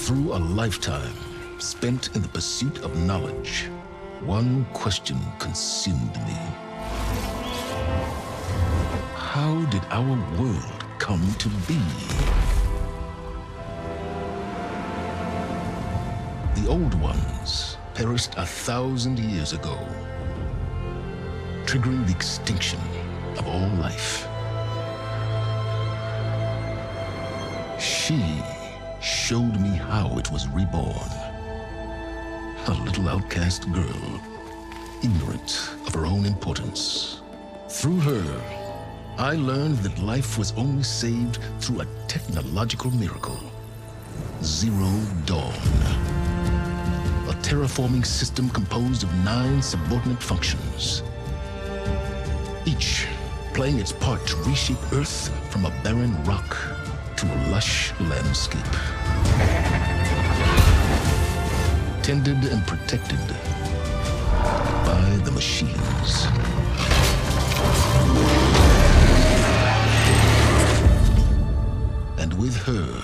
Through a lifetime spent in the pursuit of knowledge, one question consumed me. How did our world come to be? The old ones perished 1,000 years ago, triggering the extinction of all life. She showed me how it was reborn. A little outcast girl, ignorant of her own importance. Through her, I learned that life was only saved through a technological miracle. Zero Dawn. A terraforming system composed of 9 subordinate functions, each playing its part to reshape Earth from a barren rock to a lush landscape. Tended and protected by the machines. And with her,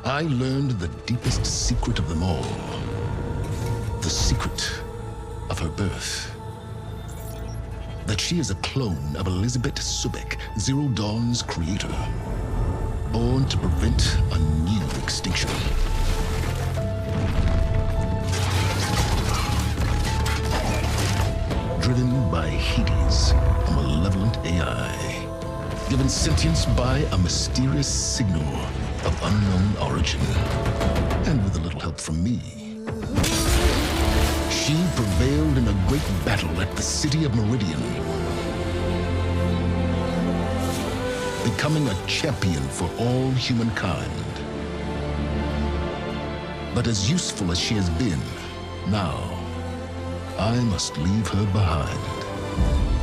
I learned the deepest secret of them all. The secret of her birth. That she is a clone of Elizabeth Subek, Zero Dawn's creator, born to prevent a new extinction. Driven by Hades, a malevolent AI, given sentience by a mysterious signal of unknown origin, and with a little help from me. She prevailed in a great battle at the city of Meridian, becoming a champion for all humankind. But as useful as she has been, now I must leave her behind.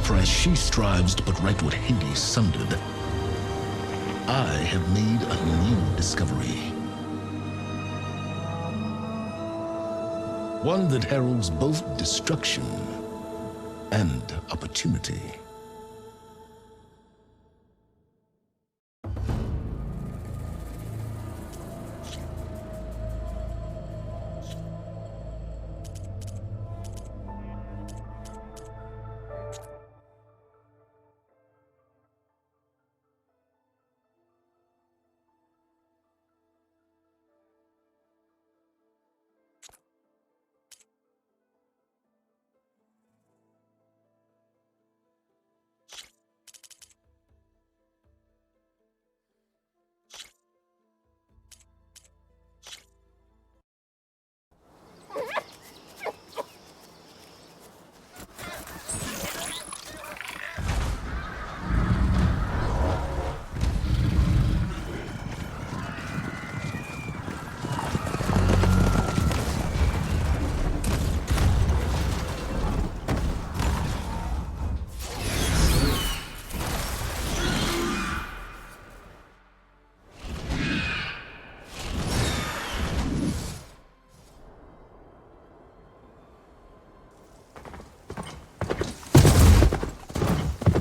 For as she strives to put right what Hades sundered, I have made a new discovery. One that heralds both destruction and opportunity.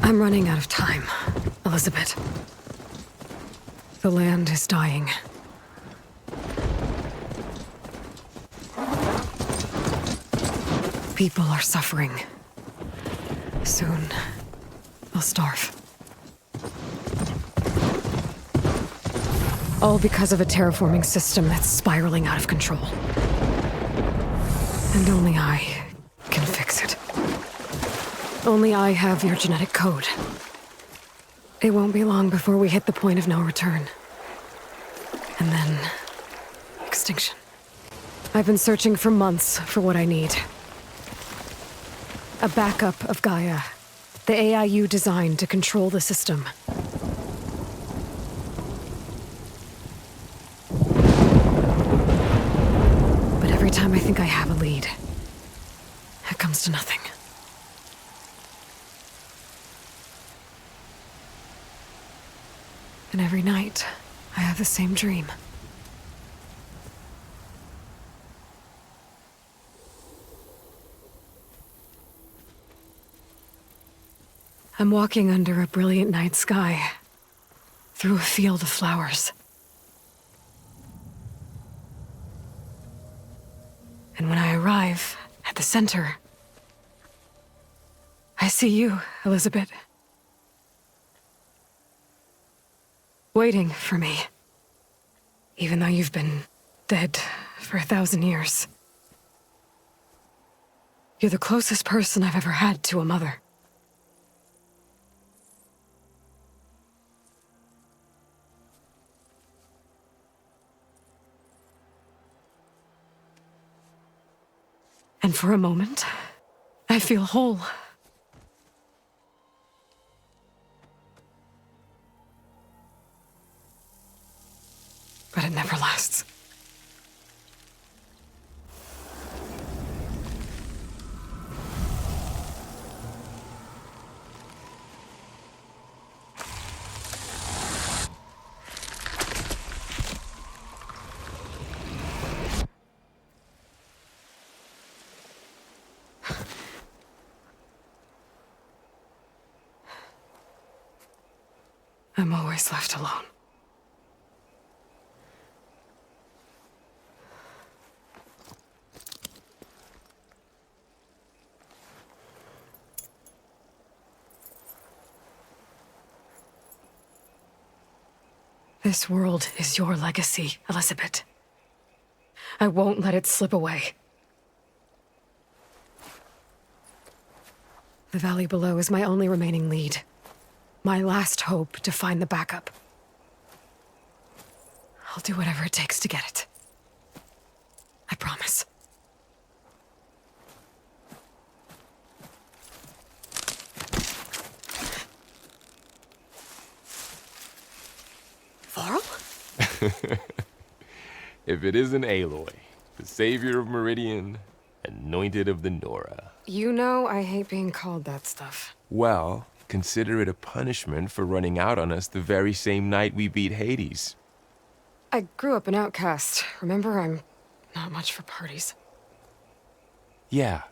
I'm running out of time, Elizabeth. The land is dying. People are suffering. Soon, they'll starve. All because of a terraforming system that's spiraling out of control. And only I can fix it. Only I have your genetic code. It won't be long before we hit the point of no return. And then... extinction. I've been searching for months for what I need. A backup of Gaia. The AI you designed to control the system. But every time I think I have a lead, it comes to nothing. And every night, I have the same dream. I'm walking under a brilliant night sky, through a field of flowers. arrive at the center, I see you, Elizabeth. Waiting for me. Even though you've been dead for 1,000 years. You're the closest person I've ever had to a mother. And for a moment, I feel whole. But it never lasts. I'm always left alone. This world is your legacy, Elizabeth. I won't let it slip away. The valley below is my only remaining lead. My last hope to find the backup. I'll do whatever it takes to get it. I promise. Varl? If it isn't Aloy, the savior of Meridian, anointed of the Nora. You know I hate being called that stuff. Well, consider it a punishment for running out on us the very same night we beat Hades. I grew up an outcast. Remember, I'm not much for parties. Yeah.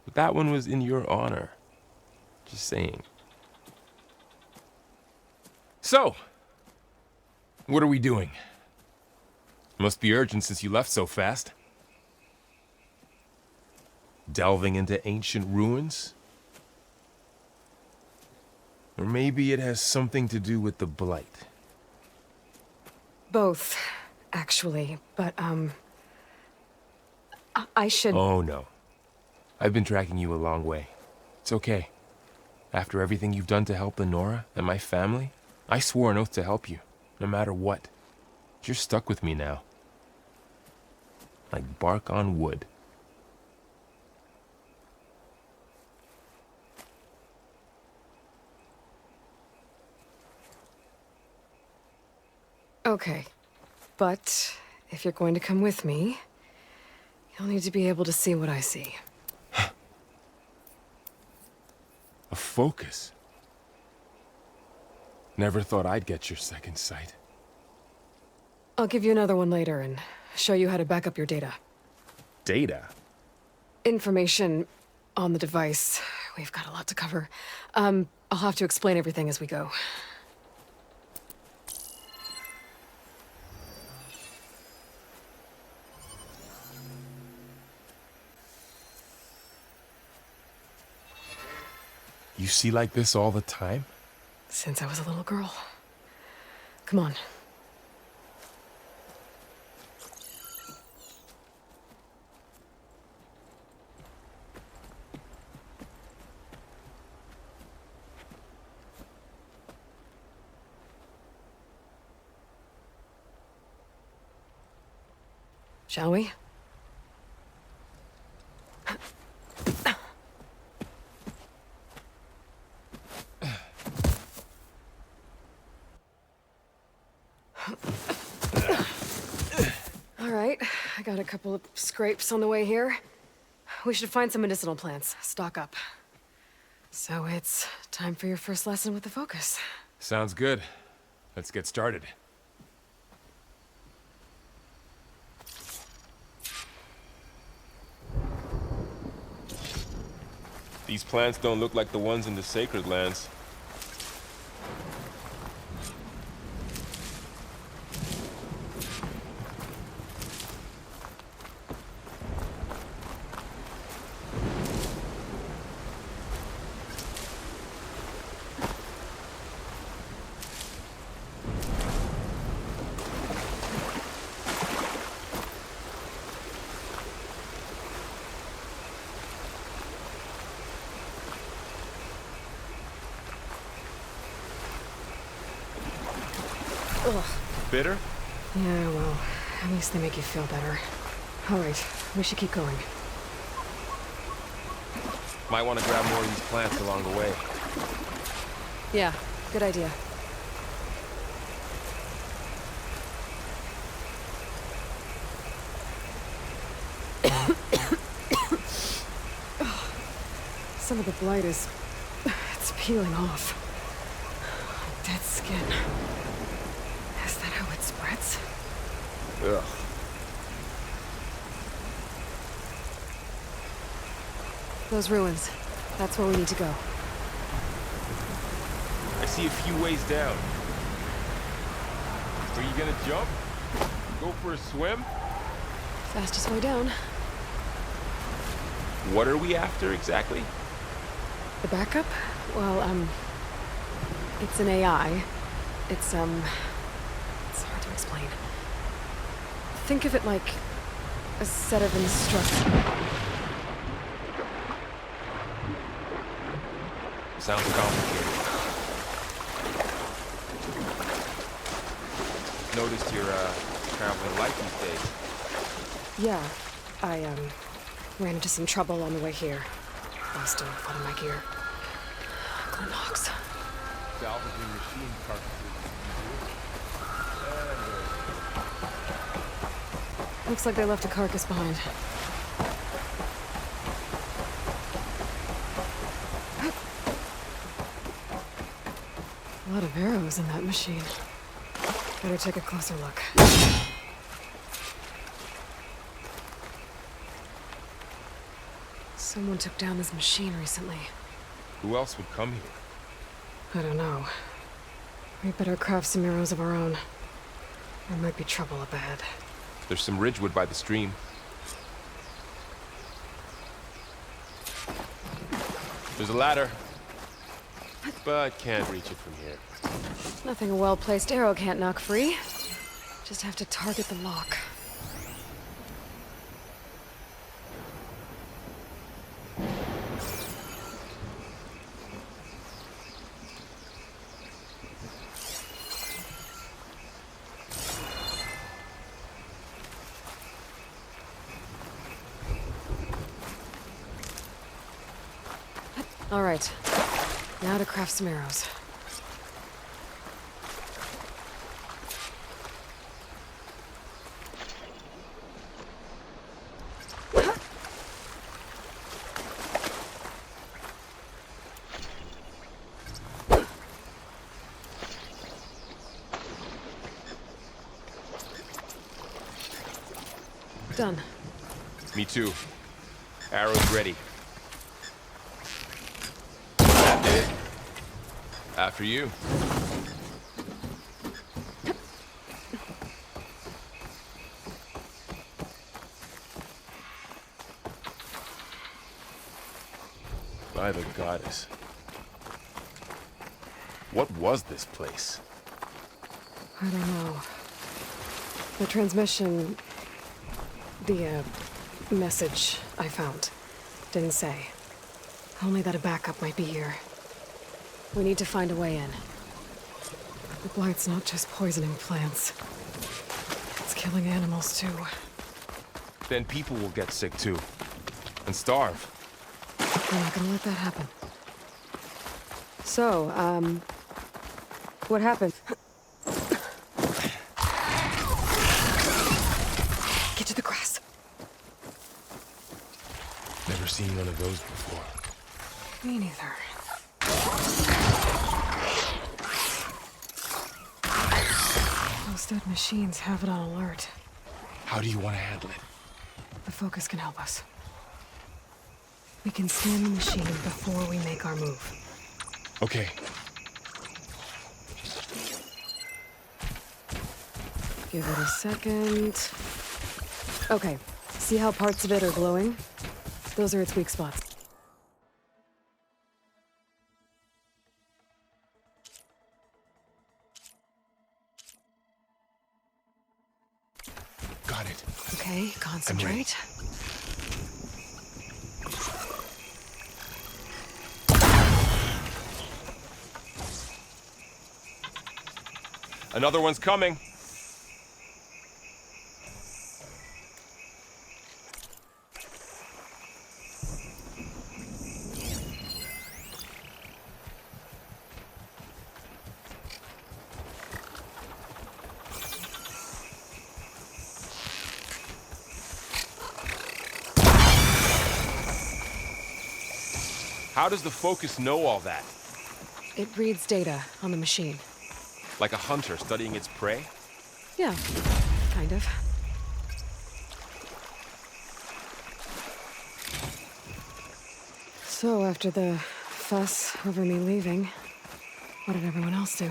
But that one was in your honor. Just saying. So, what are we doing? Must be urgent since you left so fast. Delving into ancient ruins? Or maybe it has something to do with the Blight. Both, actually, but, I should... Oh, no. I've been tracking you a long way. It's okay. After everything you've done to help the Nora and my family, I swore an oath to help you, no matter what. You're stuck with me now. Like bark on wood. Okay, but if you're going to come with me, you'll need to be able to see what I see. A focus? Never thought I'd get your second sight. I'll give you another one later and show you how to back up your data. Data? Information on the device. We've got a lot to cover. I'll have to explain everything as we go. You see like this all the time? Since I was a little girl. Come on. Shall we? All right, I got a couple of scrapes on the way here. We should find some medicinal plants, stock up. So it's time for your first lesson with the focus. Sounds good. Let's get started. These plants don't look like the ones in the Sacred Lands. Ugh. Bitter? Yeah, well, at least they make you feel better. All right, we should keep going. Might want to grab more of these plants along the way. Yeah, good idea. Some of the blight is... it's peeling off. Dead skin. Is that how it spreads? Ugh. Those ruins. That's where we need to go. I see a few ways down. Are you gonna jump? Go for a swim? Fastest way down. What are we after exactly? The backup? Well, it's an AI. It's hard to explain. Think of it like a set of instructions. Sounds complicated. Noticed you're, traveling light these days. Yeah, I, ran into some trouble on the way here. Lost a lot of my gear. Glennox. Salvaging machine carcasses. Looks like they left a carcass behind. A lot of arrows in that machine. Better take a closer look. Someone took down this machine recently. Who else would come here? I don't know. We better craft some arrows of our own. There might be trouble up ahead. There's some ridgewood by the stream. There's a ladder, but can't reach it from here. Nothing a well-placed arrow can't knock free. Just have to target the lock. All right, now to craft some arrows. Done. Me too. Arrows ready. That did it. After you. By the goddess. What was this place? I don't know. The transmission... the, message I found didn't say. Only that a backup might be here. We need to find a way in. The blight's not just poisoning plants. It's killing animals, too. Then people will get sick too. And starve. We're not gonna let that happen. So, what happened? Get to the grass. Never seen one of those before. Me neither. Those dead machines have it on alert. How do you want to handle it? The focus can help us. We can scan the machine before we make our move. Okay. Give it a second. Okay, see how parts of it are glowing? Those are its weak spots. Got it. Okay, concentrate. Another one's coming. How does the focus know all that? It reads data on the machine. Like a hunter studying its prey? Yeah, kind of. So, after the fuss over me leaving, what did everyone else do?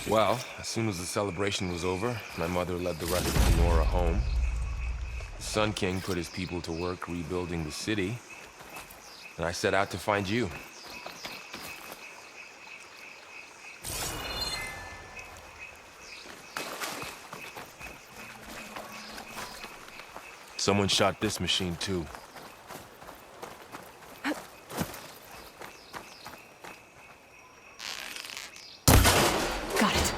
Well, as soon as the celebration was over, my mother led the rest of the Nora home. The Sun King put his people to work rebuilding the city, and I set out to find you. Someone shot this machine too. Got it.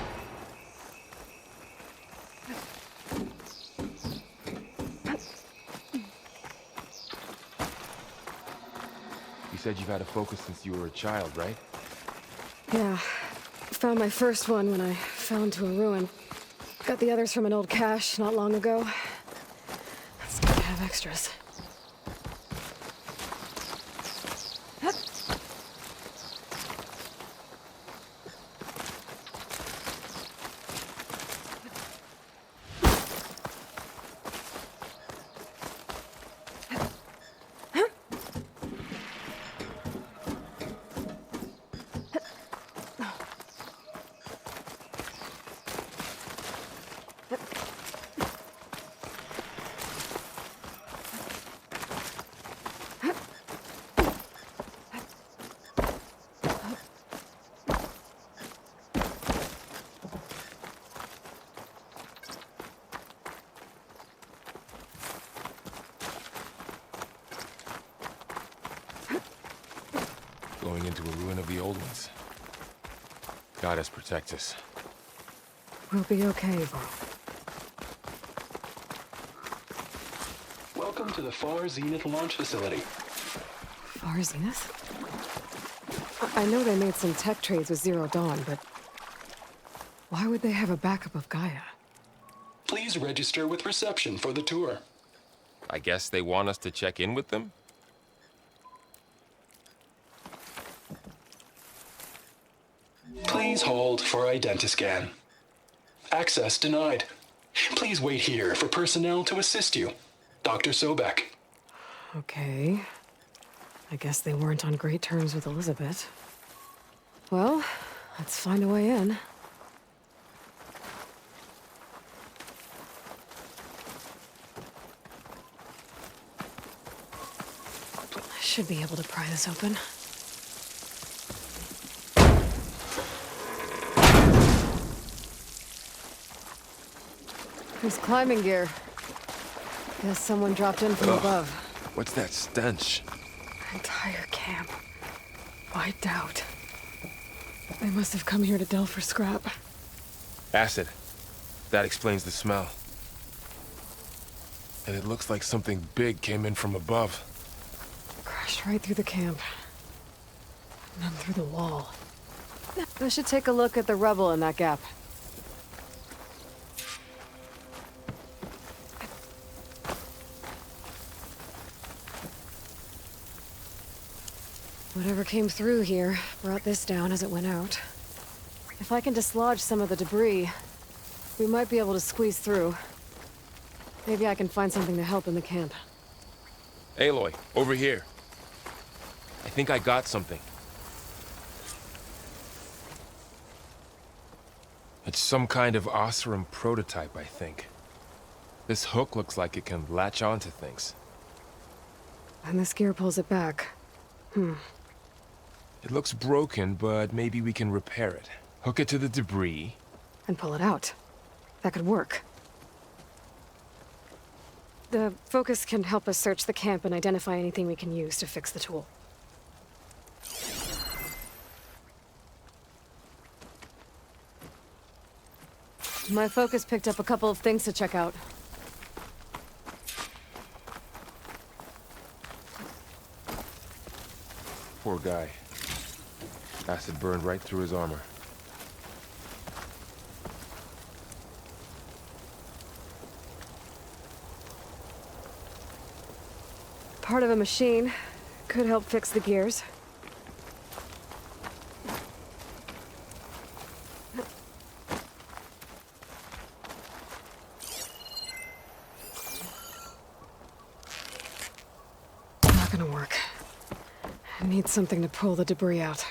You said you've had a focus since you were a child, right? Yeah. Found my first one when I fell into a ruin. Got the others from an old cache not long ago. It's good to have extras. Going into a ruin of the old ones. God has protect us. We'll be okay, Vo. Welcome to the Far Zenith launch facility. Far Zenith? I know they made some tech trades with Zero Dawn, but why would they have a backup of Gaia? Please register with reception for the tour. I guess they want us to check in with them? Please hold for identiscan. Access denied. Please wait here for personnel to assist you. Dr. Sobek. Okay. I guess they weren't on great terms with Elizabeth. Well, let's find a way in. I should be able to pry this open. There's climbing gear. Guess someone dropped in from above. What's that stench? Entire camp. Wiped out. They must have come here to delve for scrap. Acid. That explains the smell. And it looks like something big came in from above. Crashed right through the camp. And then through the wall. I should take a look at the rubble in that gap. Whatever came through here brought this down as it went out. If I can dislodge some of the debris, we might be able to squeeze through. Maybe I can find something to help in the camp. Aloy, over here. I think I got something. It's some kind of Oseram prototype, I think. This hook looks like it can latch onto things. And this gear pulls it back. It looks broken, but maybe we can repair it. Hook it to the debris. And pull it out. That could work. The focus can help us search the camp and identify anything we can use to fix the tool. My focus picked up a couple of things to check out. Poor guy. Acid burned right through his armor. Part of a machine. Could help fix the gears. Not gonna work. I need something to pull the debris out.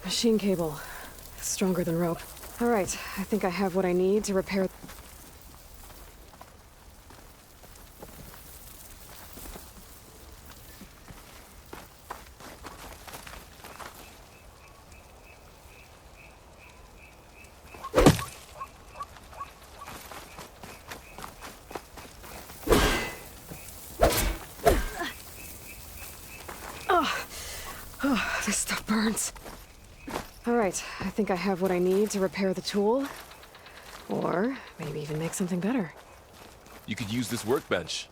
Machine cable. Stronger than rope. All right, I think I have what I need to repair... Oh, this stuff burns. All right, I think I have what I need to repair the tool. Or maybe even make something better. You could use this workbench.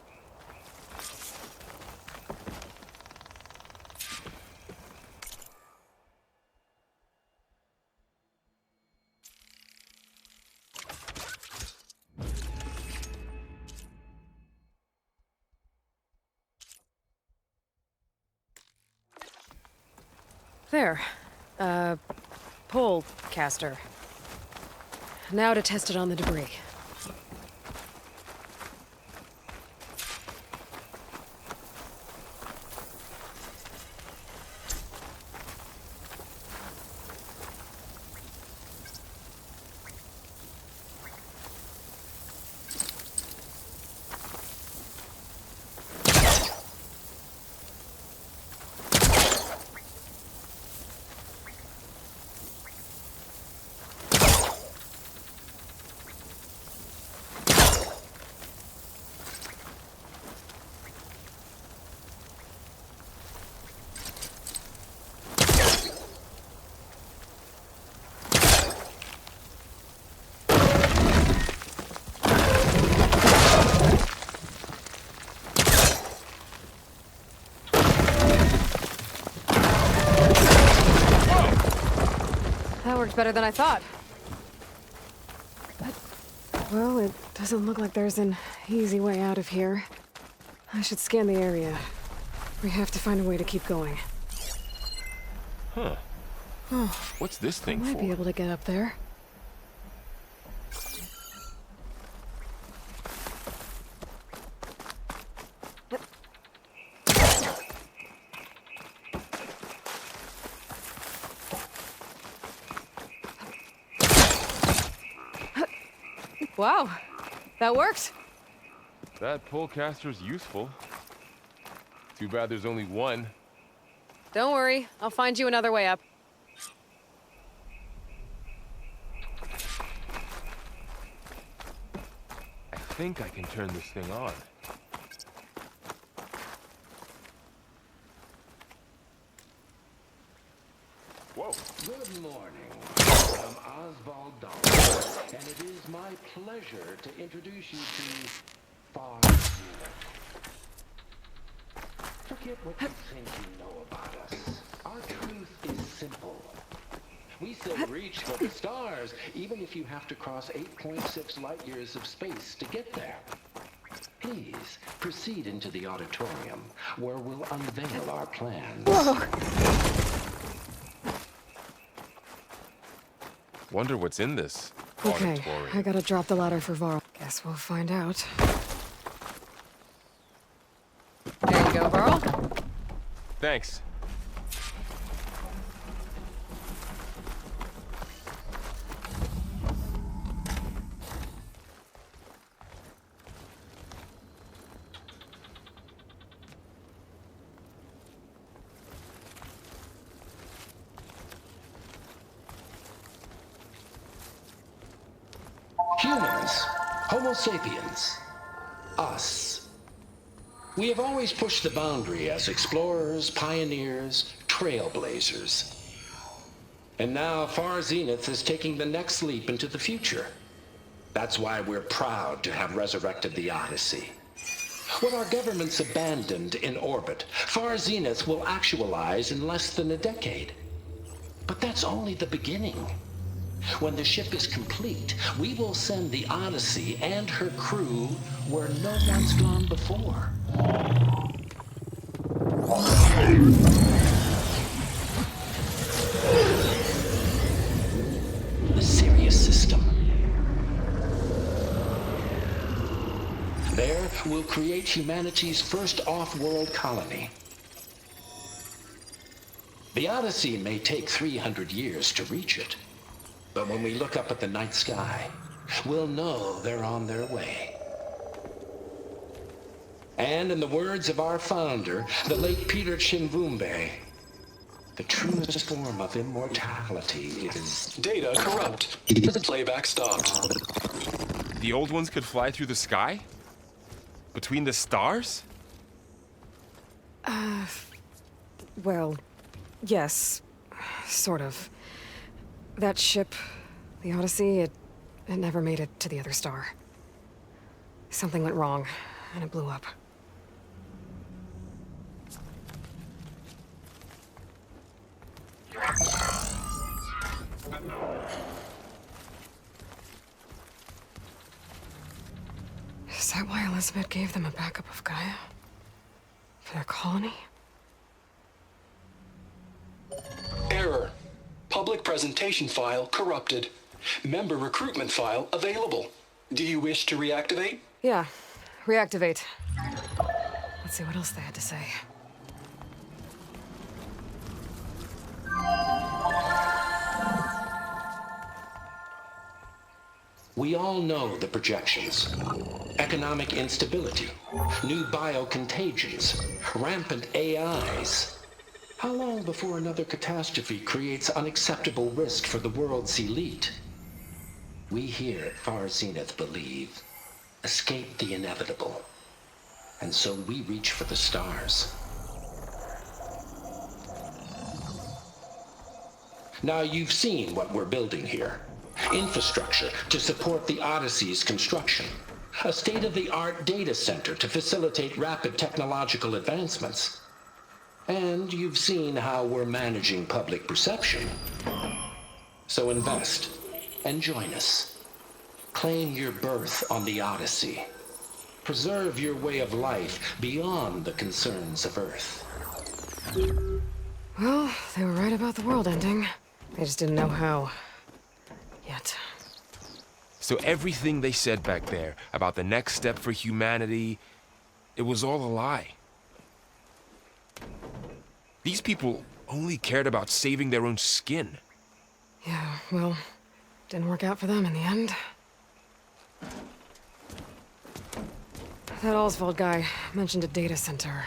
There. Pole caster. Now to test it on the debris. That worked better than I thought. But, well, it doesn't look like there's an easy way out of here. I should scan the area. We have to find a way to keep going. Huh. Oh, What's this thing might for? be able to get up there. Wow, that worked. That pole caster's useful. Too bad there's only one. Don't worry, I'll find you another way up. I think I can turn this thing on. Whoa. Good morning. I'm Oswald Dollar, and it is my pleasure to introduce you to Far Unit. Forget what you think you know about us. Our truth is simple. We say reach for the stars, even if you have to cross 8.6 light years of space to get there. Please, proceed into the auditorium, where we'll unveil our plans. Wonder what's in this. Okay, auditorium. I gotta drop the ladder for Varl. Guess we'll find out. There you go, Varl. Thanks. Humans, Homo sapiens, us. We have always pushed the boundary as explorers, pioneers, trailblazers. And now Far Zenith is taking the next leap into the future. That's why we're proud to have resurrected the Odyssey. What our governments abandoned in orbit, Far Zenith will actualize in less than a decade. But that's only the beginning. When the ship is complete, we will send the Odyssey and her crew where no one's gone before. The Sirius system. There, we'll create humanity's first off-world colony. The Odyssey may take 300 years to reach it. But when we look up at the night sky, we'll know they're on their way. And in the words of our founder, the late Peter Chimvumbe, the truest form of immortality is... Data corrupt. Playback stopped. The old ones could fly through the sky? Between the stars? Well, yes. Sort of. That ship, the Odyssey, it never made it to the other star. Something went wrong, and it blew up. Is that why Elizabeth gave them a backup of Gaia? For their colony? Error. Public presentation file corrupted. Member recruitment file available. Do you wish to reactivate? Yeah, reactivate. Let's see what else they had to say. We all know the projections. Economic instability, new biocontagions, rampant AIs. How long before another catastrophe creates unacceptable risk for the world's elite? We here at Far Zenith believe, escape the inevitable. And so we reach for the stars. Now you've seen what we're building here. Infrastructure to support the Odyssey's construction. A state-of-the-art data center to facilitate rapid technological advancements. And you've seen how we're managing public perception. So invest and join us. Claim your berth on the Odyssey. Preserve your way of life beyond the concerns of Earth. Well, they were right about the world ending. They just didn't know how. Yet. So everything they said back there about the next step for humanity, it was all a lie. These people only cared about saving their own skin. Yeah, well, didn't work out for them in the end. That Oswald guy mentioned a data center.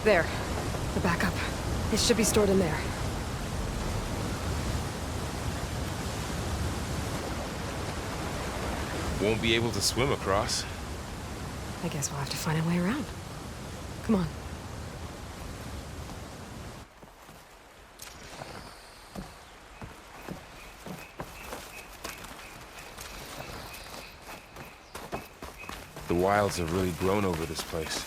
There. The backup. It should be stored in there. Won't be able to swim across. I guess we'll have to find a way around. Come on. The wilds have really grown over this place.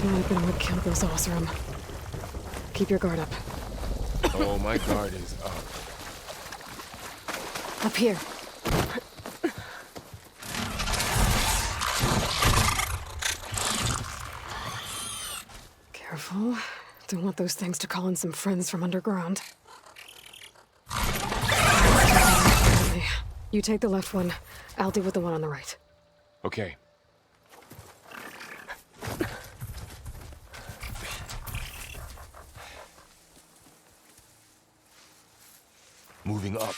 Not gonna kill those Osram. Keep your guard up. Oh, my guard is up. Up here. Careful. Don't want those things to call in some friends from underground. You take the left one. I'll deal with the one on the right. Okay. Moving up.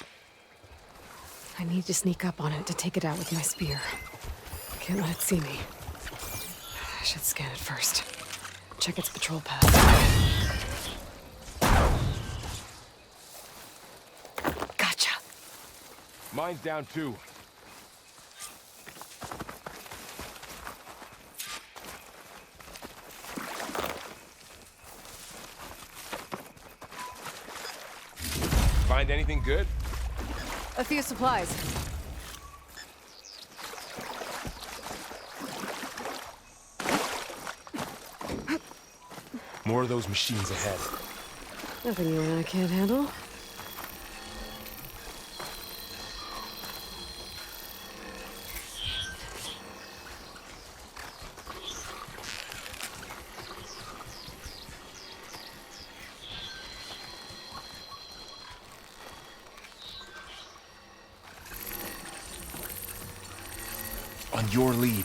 I need to sneak up on it to take it out with my spear. Can't let it see me. I should scan it first. Check its patrol path. Gotcha. Mine's down too. Find anything good? A few supplies. More of those machines ahead. Nothing you and I can't handle. On your lead.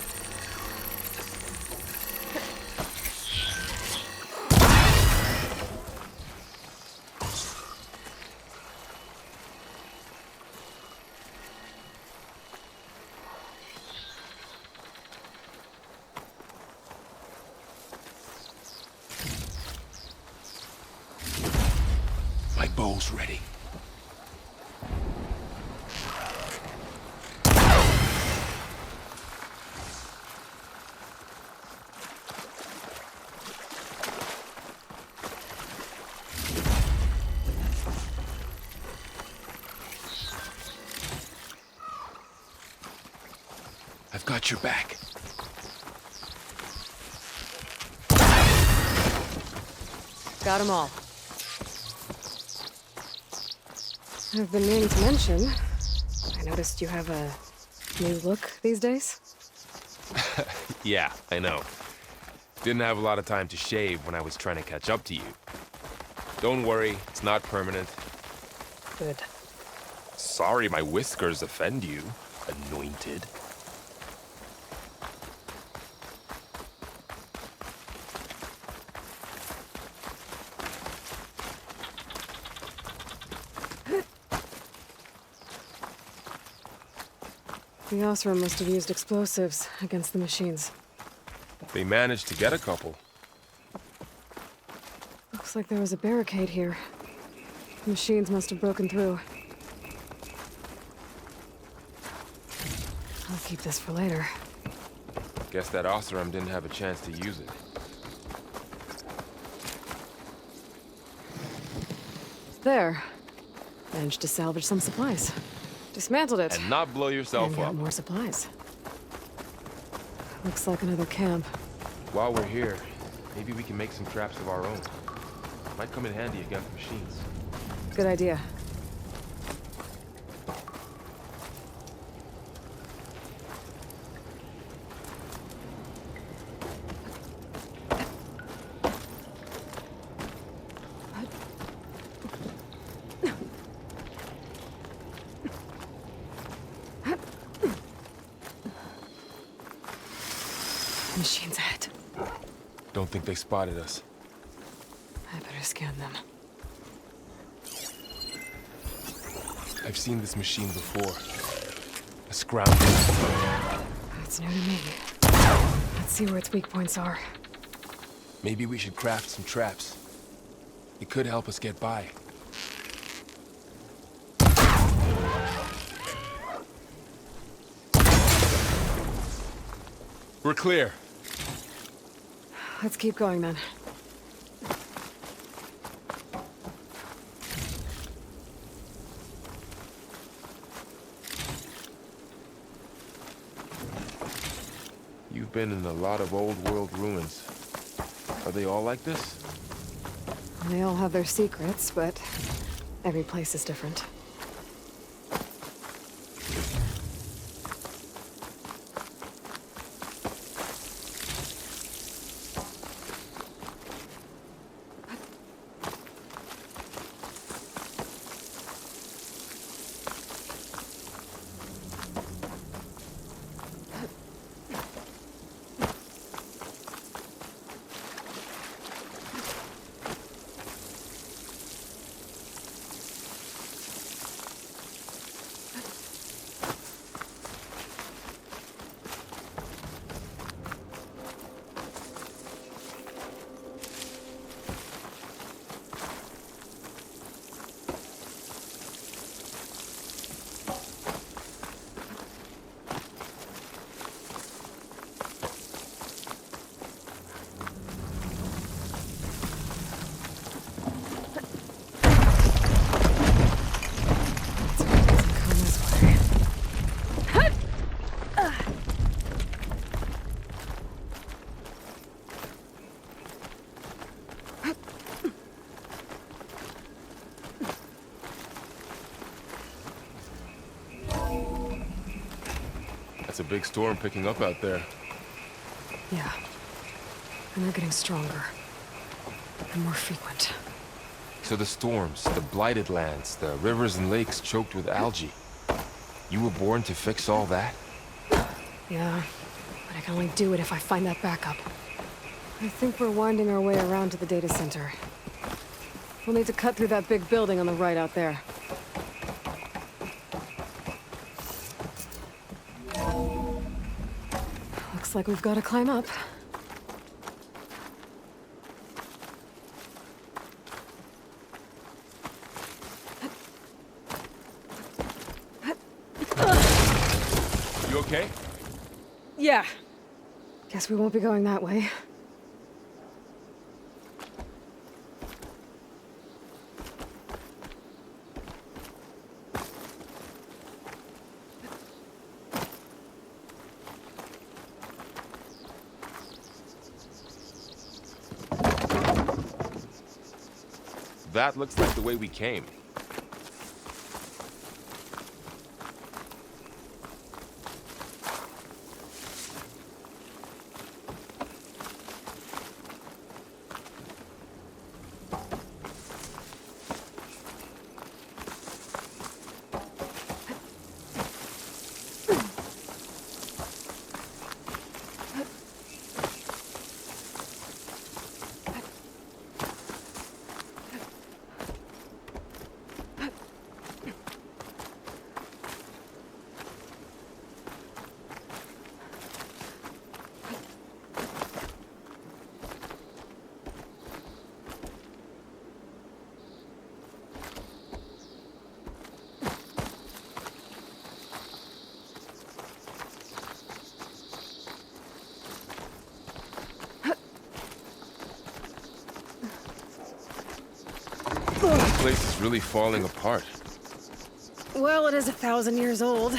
My bow's ready. I've got your back. Got them all. I've been meaning to mention, I noticed you have a new look these days. Yeah, I know. Didn't have a lot of time to shave when I was trying to catch up to you. Don't worry, it's not permanent. Good. Sorry my whiskers offend you, anointed. The Osram must have used explosives against the machines. They managed to get a couple. Looks like there was a barricade here. The machines must have broken through. I'll keep this for later. Guess that Osram didn't have a chance to use it. There. Managed to salvage some supplies. Dismantled it. And not blow yourself And got up. more supplies. Looks like another camp. While we're here, maybe we can make some traps of our own. Might come in handy against machines. Good idea. Machines ahead. Don't think they spotted us. I better scan them. I've seen this machine before. A scrounge. That's new to me. Let's see where its weak points are. Maybe we should craft some traps. It could help us get by. We're clear. Let's keep going then. You've been in a lot of old world ruins. Are they all like this? They all have their secrets, but every place is different. That's a big storm picking up out there. Yeah. And they're getting stronger. And more frequent. So the storms, the blighted lands, the rivers and lakes choked with algae. You were born to fix all that? Yeah. But I can only do it if I find that backup. I think we're winding our way around to the data center. We'll need to cut through that big building on the right out there. Looks like we've got to climb up. You okay? Yeah. Guess we won't be going that way. That looks like the way we came. This place is really falling apart. Well, it is 1,000 years old.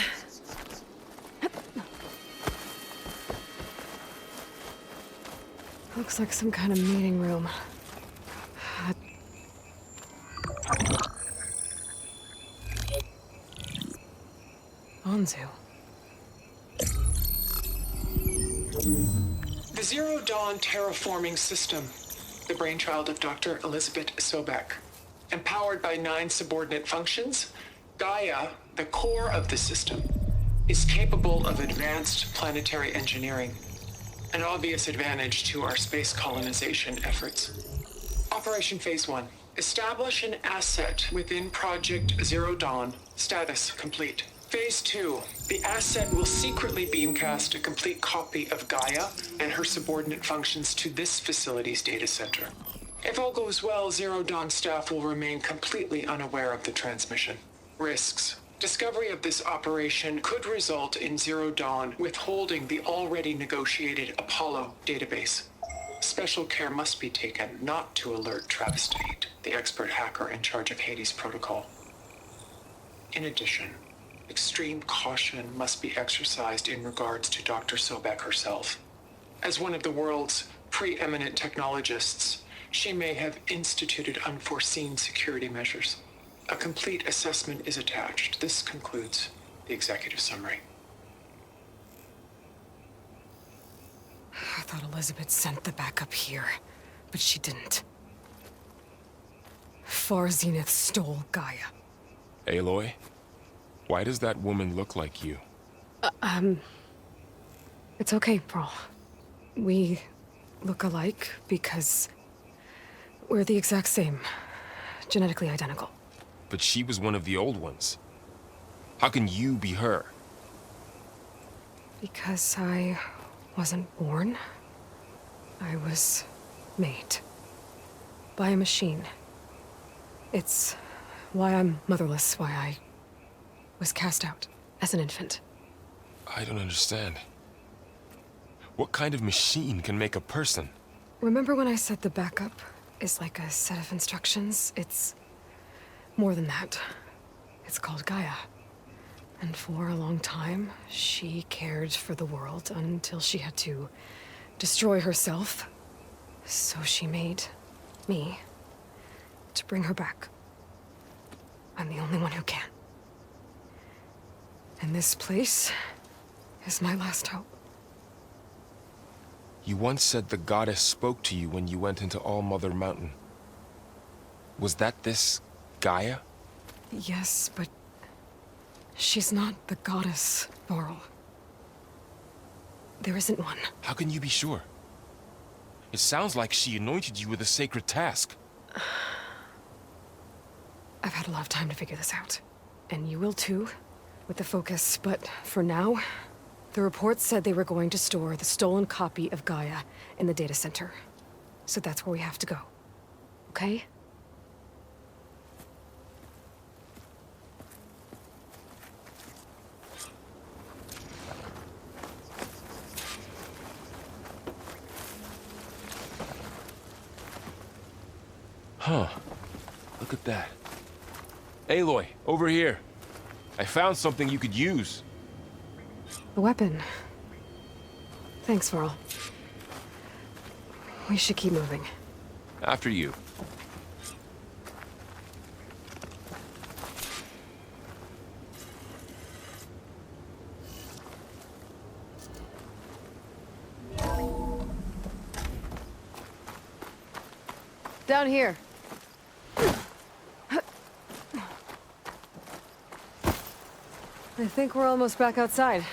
Looks like some kind of meeting room. Anzu. The Zero Dawn terraforming system, the brainchild of Dr. Elizabeth Sobek. Empowered by 9 subordinate functions, Gaia, the core of the system, is capable of advanced planetary engineering, an obvious advantage to our space colonization efforts. Operation Phase 1. Establish an asset within Project Zero Dawn. Status complete. Phase 2. The asset will secretly beamcast a complete copy of Gaia and her subordinate functions to this facility's data center. If all goes well, Zero Dawn staff will remain completely unaware of the transmission. Risks. Discovery of this operation could result in Zero Dawn withholding the already negotiated Apollo database. Special care must be taken not to alert Travis Tate, the expert hacker in charge of Hades Protocol. In addition, extreme caution must be exercised in regards to Dr. Sobek herself. As one of the world's preeminent technologists, she may have instituted unforeseen security measures. A complete assessment is attached. This concludes the executive summary. I thought Elizabeth sent the backup here, but she didn't. Far Zenith stole Gaia. Aloy? Why does that woman look like you? It's okay, Pearl. We look alike because we're the exact same. Genetically identical. But she was one of the old ones. How can you be her? Because I wasn't born. I was made. By a machine. It's why I'm motherless, why I was cast out as an infant. I don't understand. What kind of machine can make a person? Remember when I said the backup is like a set of instructions? It's more than that. It's called Gaia. And for a long time, she cared for the world until she had to destroy herself. So she made me to bring her back. I'm the only one who can. And this place is my last hope. You once said the goddess spoke to you when you went into All Mother Mountain. Was that this Gaia? Yes, but she's not the goddess, Varl. There isn't one. How can you be sure? It sounds like she anointed you with a sacred task. I've had a lot of time to figure this out. And you will too, with the focus. But for now, the report said they were going to store the stolen copy of Gaia in the data center. So that's where we have to go. Okay? Huh. Look at that. Aloy, over here. I found something you could use. The weapon. Thanks, Varl. We should keep moving. After you. Down here. I think we're almost back outside.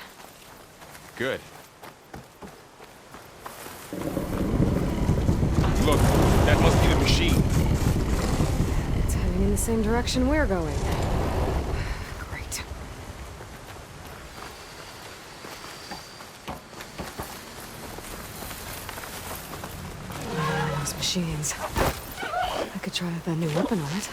Good. Look, that must be the machine. It's heading in the same direction we're going. Great. Those machines. I could try the new weapon on it.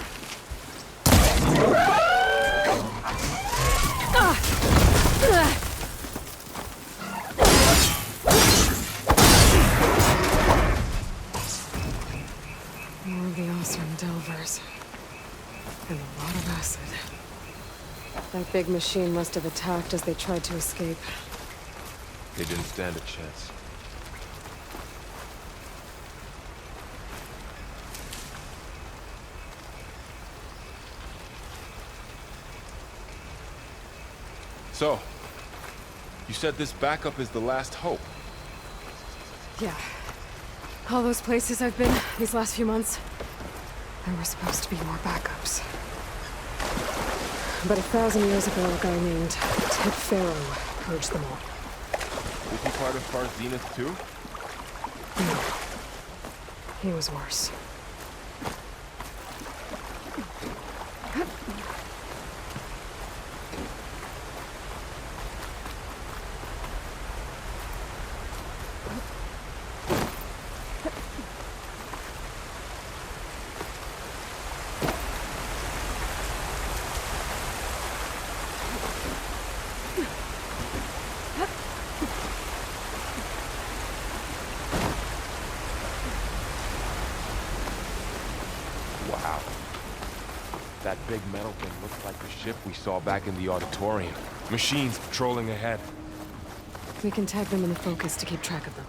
More of the awesome Delvers. And a lot of acid. That big machine must have attacked as they tried to escape. They didn't stand a chance. So, you said this backup is the last hope. Yeah. All those places I've been these last few months, there were supposed to be more backups. But 1,000 years ago, a guy named Ted Pharaoh purged them all. Was he part of Far Zenith too? No. He was worse. Wow. That big metal thing looks like the ship we saw back in the auditorium. Machines patrolling ahead. We can tag them in the focus to keep track of them.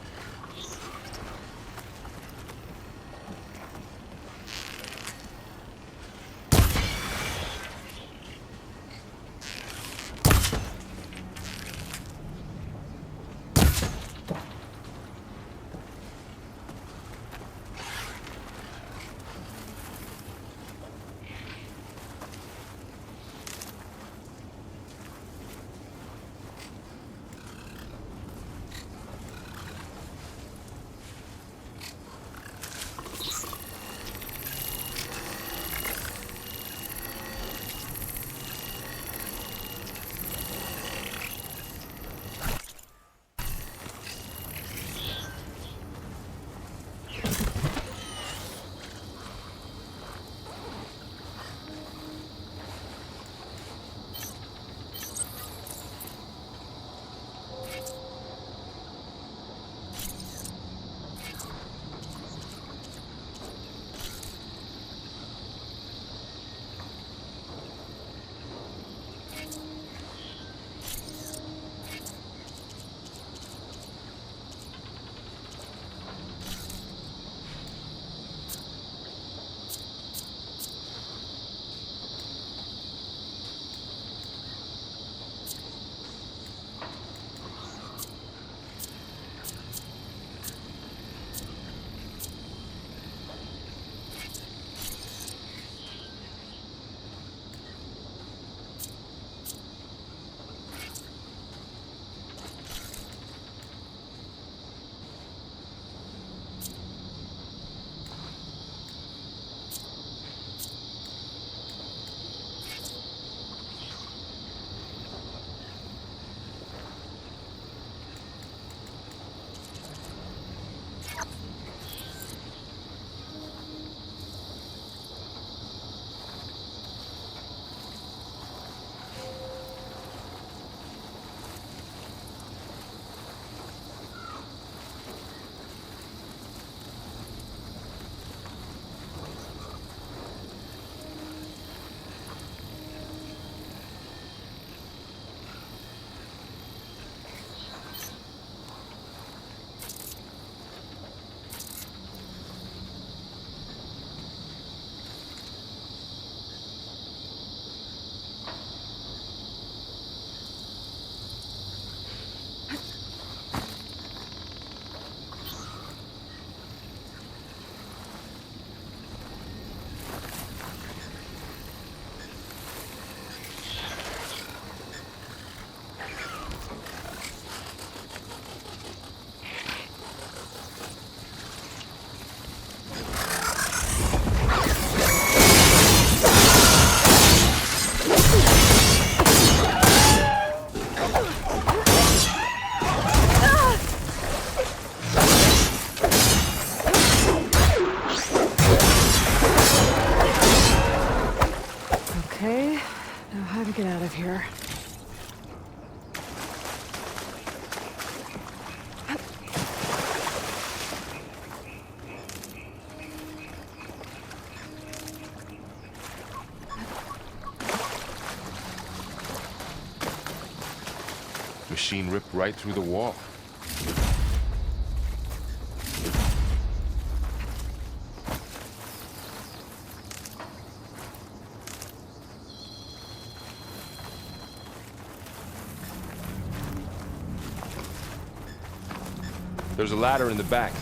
out of here. Machine ripped right through the wall. There's a ladder in the back.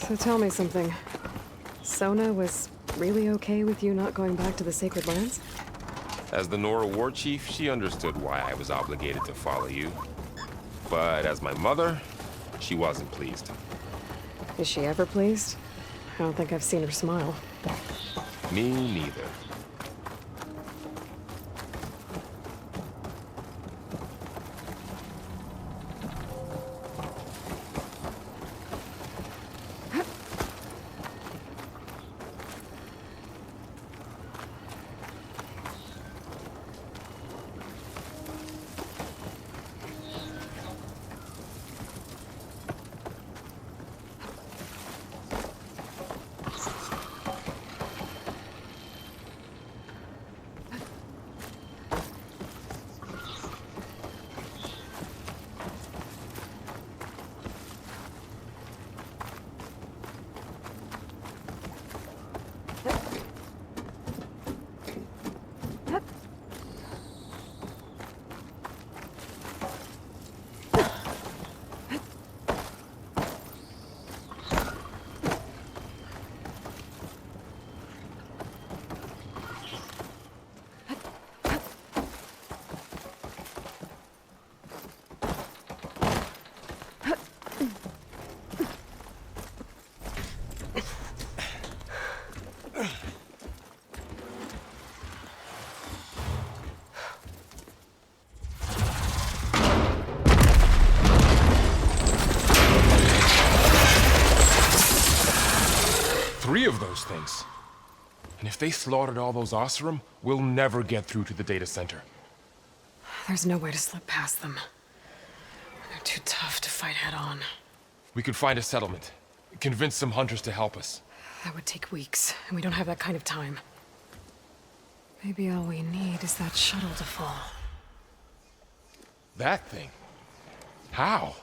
So tell me something. Sona was really okay with you not going back to the Sacred Lands? As the Nora war chief, she understood why I was obligated to follow you. But as my mother, she wasn't pleased. Is she ever pleased? I don't think I've seen her smile. Me neither. Three of those things. And if they slaughtered all those Oseram, we'll never get through to the data center. There's no way to slip past them. They're too tough to fight head-on. We could find a settlement. Convince some hunters to help us. That would take weeks, and we don't have that kind of time. Maybe all we need is that shuttle to fall. That thing? How?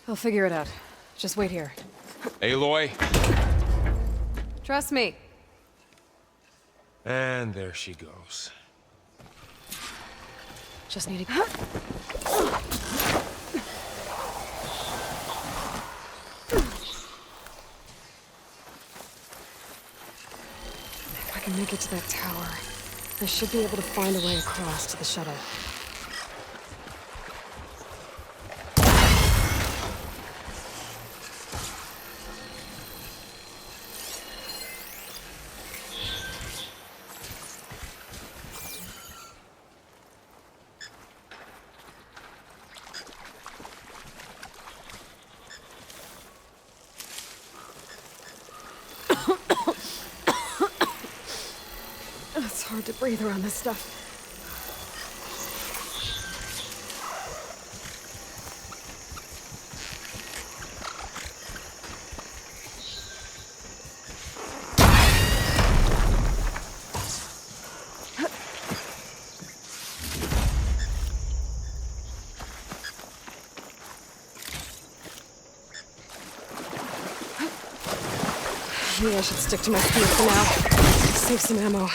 I'll figure it out. Just wait here. Aloy. Trust me. And there she goes. Just need to... If I can make it to that tower, I should be able to find a way across to the shuttle. It's hard to breathe around this stuff. Maybe I should stick to my speed for now. Save some ammo.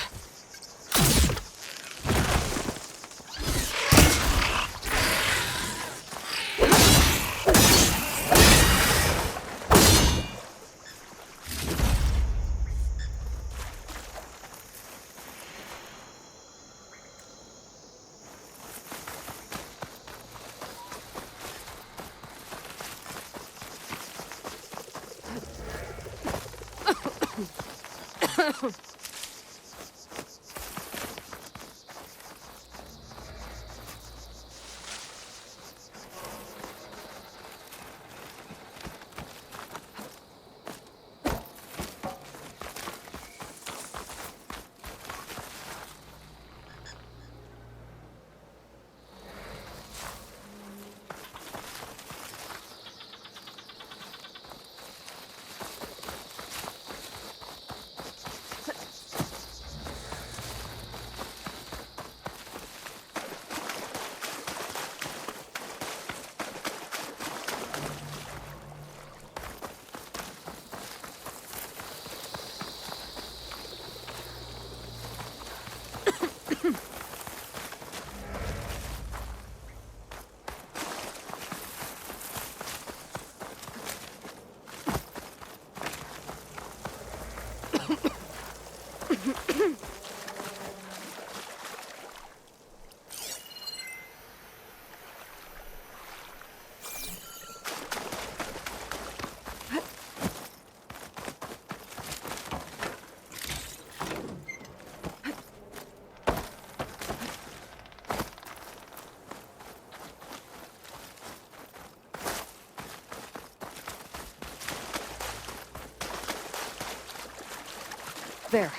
There.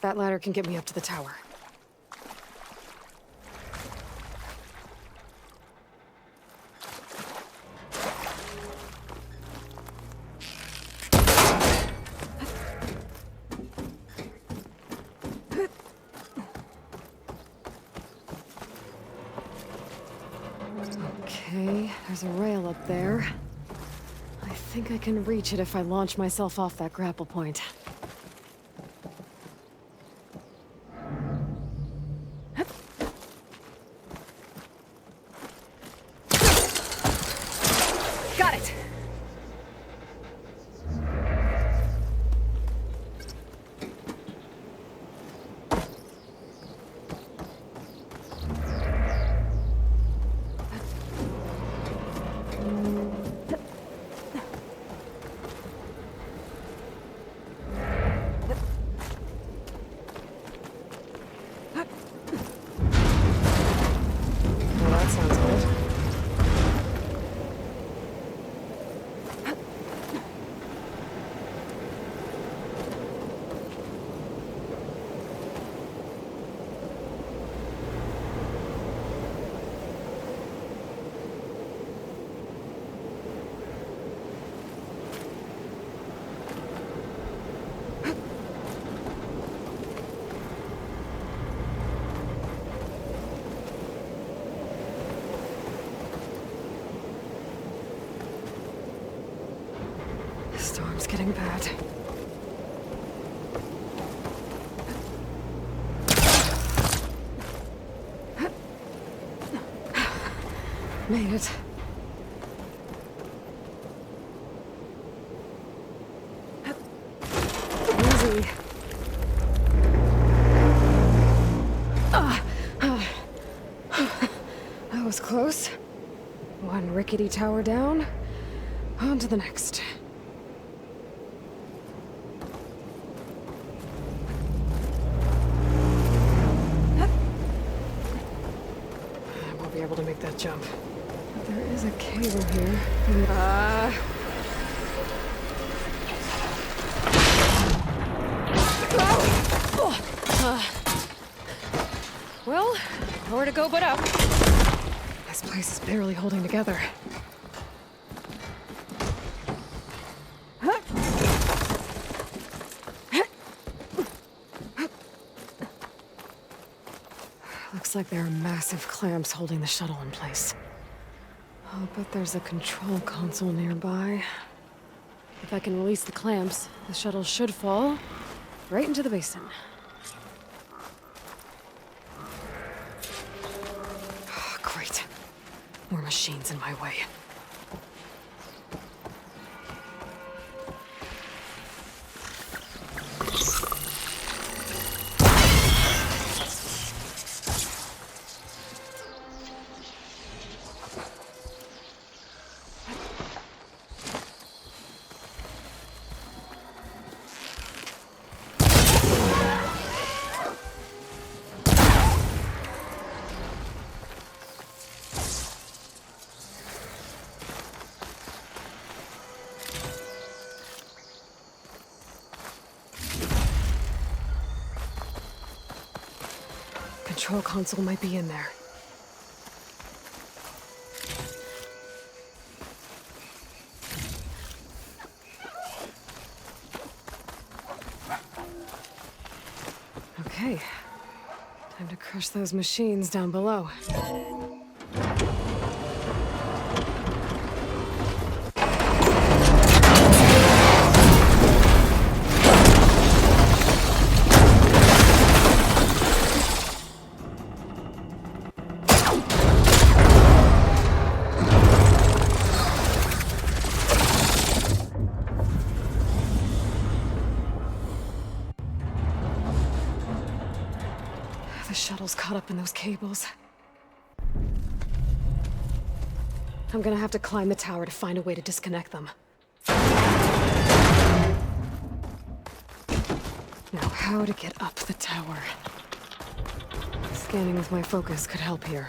That ladder can get me up to the tower. Okay, there's a rail up there. I think I can reach it if I launch myself off that grapple point. Got it! Well, that sounds good. The storm's getting bad. Made it. Easy. That was close. One rickety tower down. On to the next. I won't be able to make that jump. But there is a cable here. Well, nowhere to go but up. This place is barely holding together. Looks like there are massive clamps holding the shuttle in place. I'll bet there's a control console nearby. If I can release the clamps, the shuttle should fall right into the basin. Oh, great. More machines in my way. control console might be in there. Okay. Time to crush those machines down below. The shuttle's caught up in those cables. I'm gonna have to climb the tower to find a way to disconnect them. Now, how to get up the tower? Scanning with my focus could help here.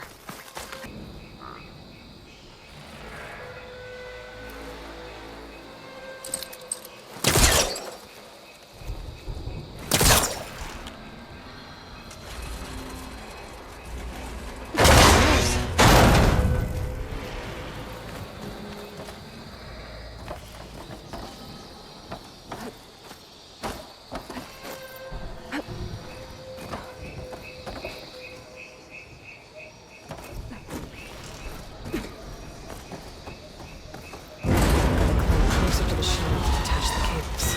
Closer to the shuttle to detach the cables.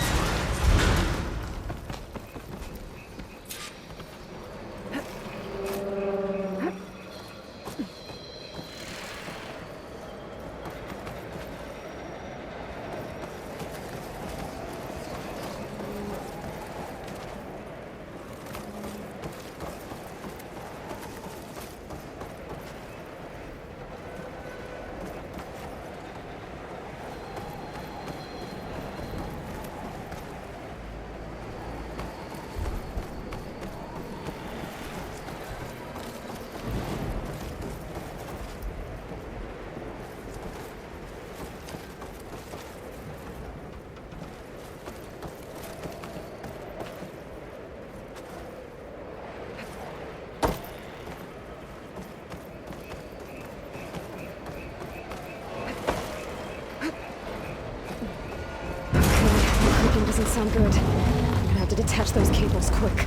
Doesn't sound good. I'm gonna have to detach those cables quick.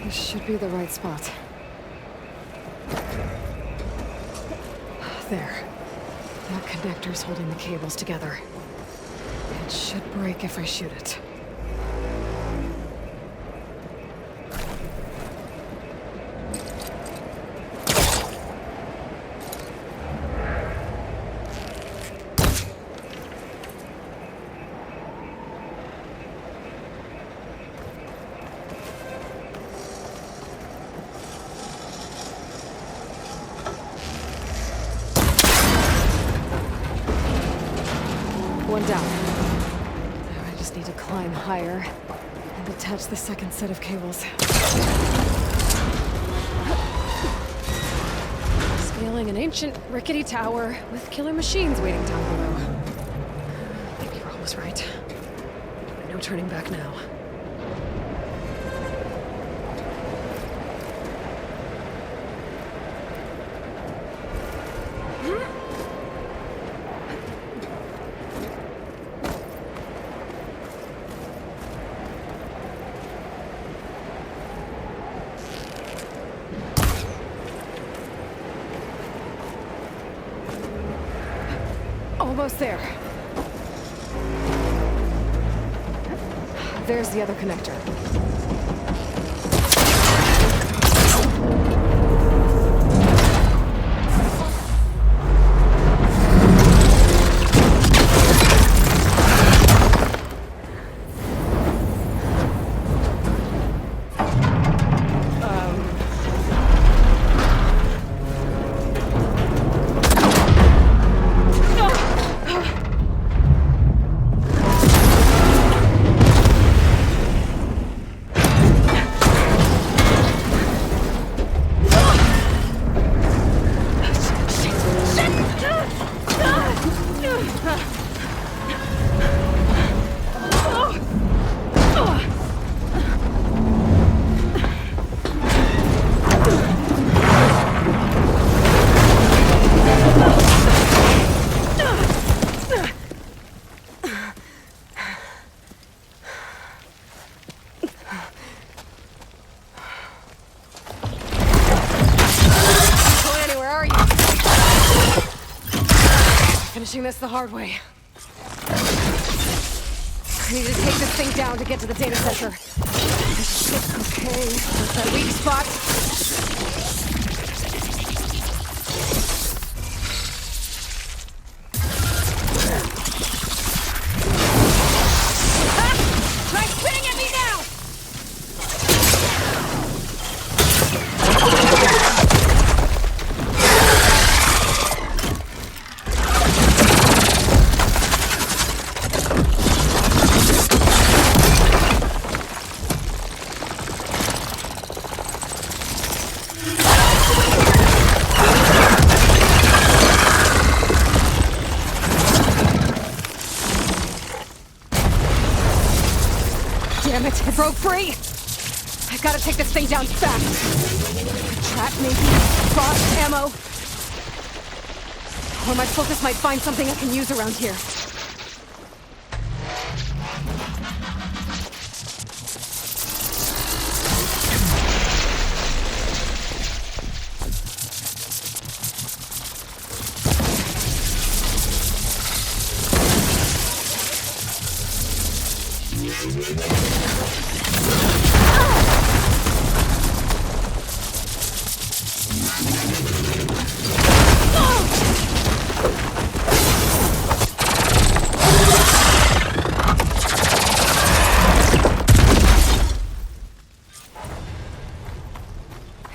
This should be the right spot. There. That connector's holding the cables together. It should break if I shoot it. One down. Now I just need to climb higher and attach the second set of cables. Scaling an ancient, rickety tower with killer machines waiting down below. I think you're almost right. No turning back now. Almost there. There's the other connector. finishing this the hard way. I need to take this thing down to get to the data center. Okay, that's that weak spot. Ah! Try spinning at me now! Damn it, it broke free! I've gotta take this thing down fast. Trap maybe? Frost ammo? Or my focus might find something I can use around here.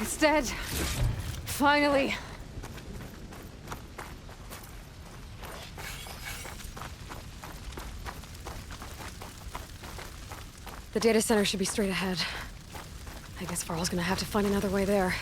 It's dead. Finally. The data center should be straight ahead. I guess Varl's gonna have to find another way there.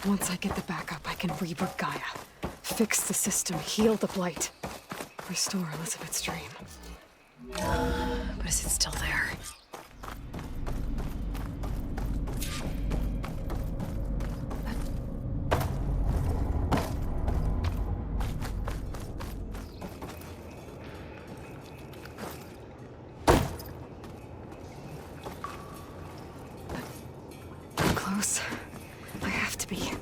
Once I get the backup, I can reboot Gaia, fix the system, heal the Blight, restore Elizabeth's dream. But is it still there? I'm close. I have to be.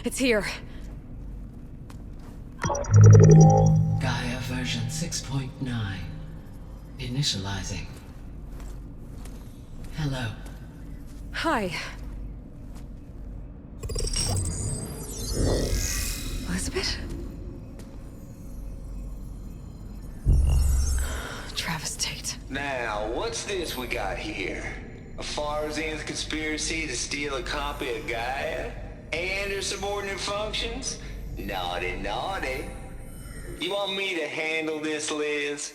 It's here. 6.9. Initializing. Hello. Hi. Elizabeth? Travis Tate. Now, what's this we got here? A Farzian's conspiracy to steal a copy of Gaia? And her subordinate functions? Naughty, naughty. You want me to handle this, Liz?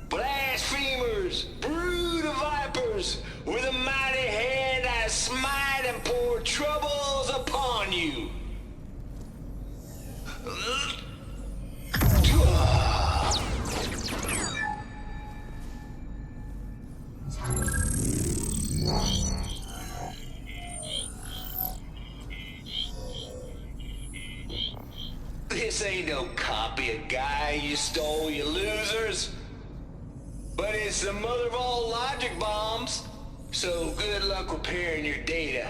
Blasphemers! Brood of vipers! With a mighty hand I smite and pour troubles upon you! This ain't no copy of Gaia you stole, you losers! But it's the mother of all logic bombs. So good luck repairing your data.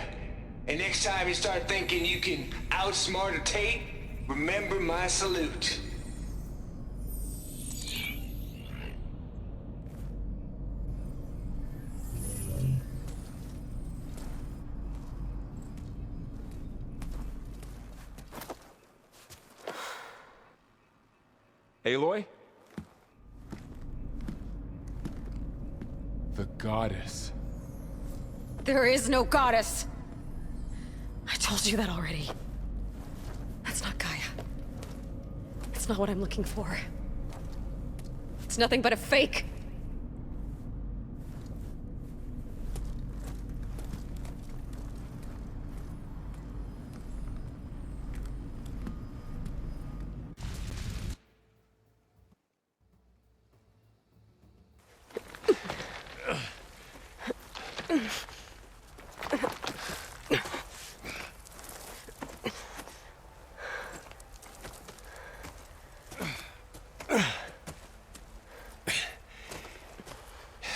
And next time you start thinking you can outsmart a Tate, remember my salute. Aloy? The goddess. There is no goddess! I told you that already. That's not Gaia. It's not what I'm looking for. It's nothing but a fake.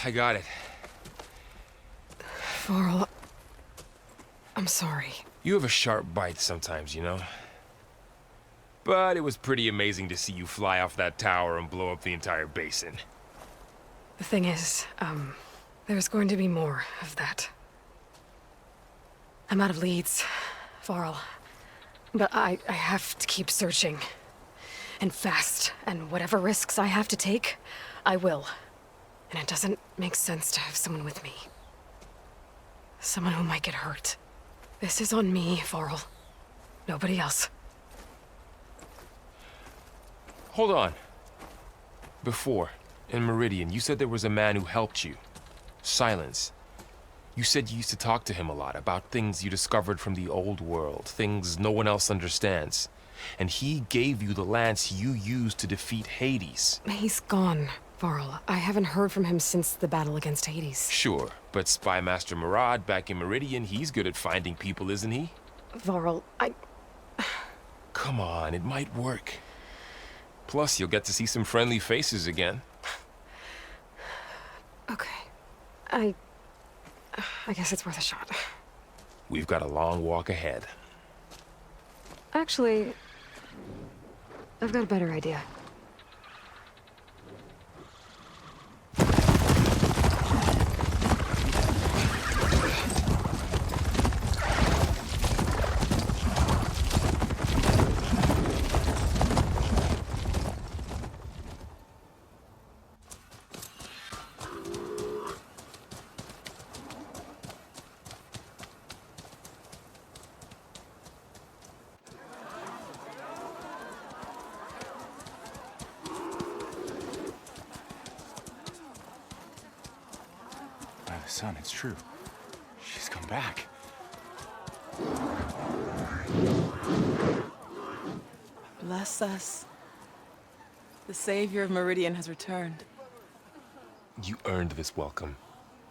I got it. Varl, I'm sorry. You have a sharp bite sometimes, you know? But it was pretty amazing to see you fly off that tower and blow up the entire basin. The thing is, there's going to be more of that. I'm out of leads, Varl. But I have to keep searching. And fast. And whatever risks I have to take, I will. And it doesn't make sense to have someone with me. Someone who might get hurt. This is on me, Varl. Nobody else. Hold on. Before, in Meridian, you said there was a man who helped you. Silence. You said you used to talk to him a lot about things you discovered from the old world, things no one else understands. And he gave you the lance you used to defeat Hades. He's gone, Varl. I haven't heard from him since the battle against Hades. Sure, but Spy Master Murad back in Meridian, he's good at finding people, isn't he? Varl, Come on, it might work. Plus, you'll get to see some friendly faces again. Okay. I guess it's worth a shot. We've got a long walk ahead. Actually, I've got a better idea. Son, it's true. She's come back. Bless us. The savior of Meridian has returned. You earned this welcome.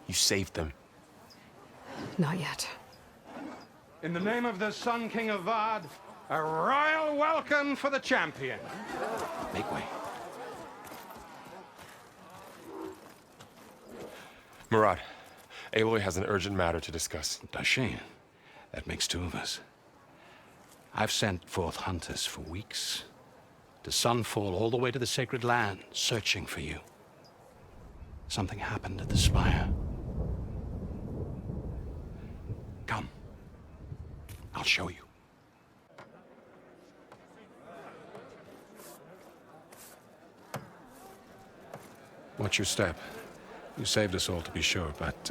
You saved them. Not yet. In the name of the Sun King of Vard, a royal welcome for the champion. Make way. Murad, Aloy has an urgent matter to discuss. Does she? That makes two of us. I've sent forth hunters for weeks, to sunfall all the way to the sacred land, searching for you. Something happened at the spire. Come. I'll show you. Watch your step. You saved us all, to be sure, but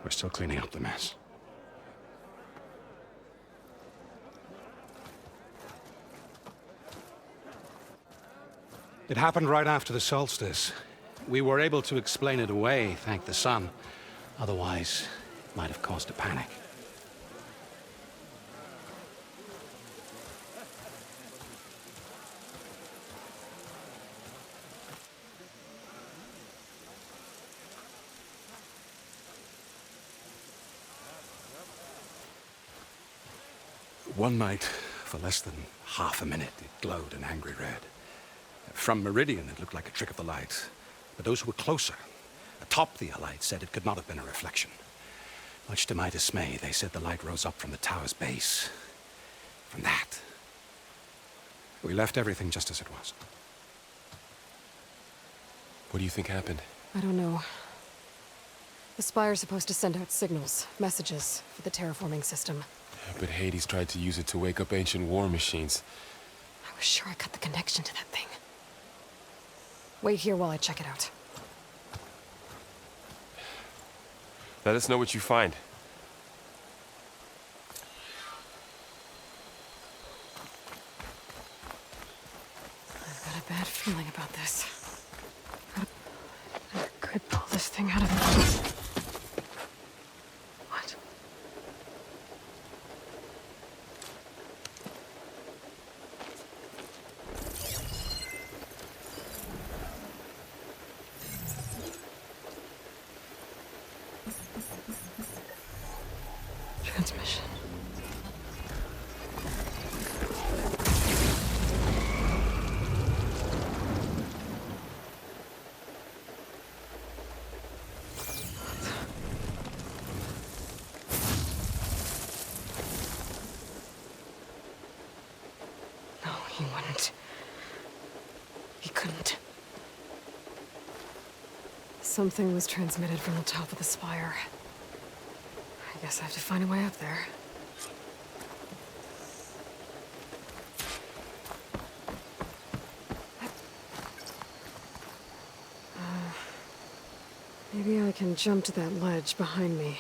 we're still cleaning up the mess. It happened right after the solstice. We were able to explain it away, thank the sun. Otherwise, it might have caused a panic. One night, for less than half a minute, it glowed an angry red. From Meridian, it looked like a trick of the light. But those who were closer, atop the light, said it could not have been a reflection. Much to my dismay, they said the light rose up from the tower's base. From that. We left everything just as it was. What do you think happened? I don't know. The Spire's supposed to send out signals, messages, for the terraforming system. But Hades tried to use it to wake up ancient war machines. I was sure I cut the connection to that thing. Wait here while I check it out. Let us know what you find. I've got a bad feeling about this. I could pull this thing out of the... What? Transmission. No, he wouldn't. He couldn't. Something was transmitted from the top of the spire. I guess I have to find a way up there. Maybe I can jump to that ledge behind me.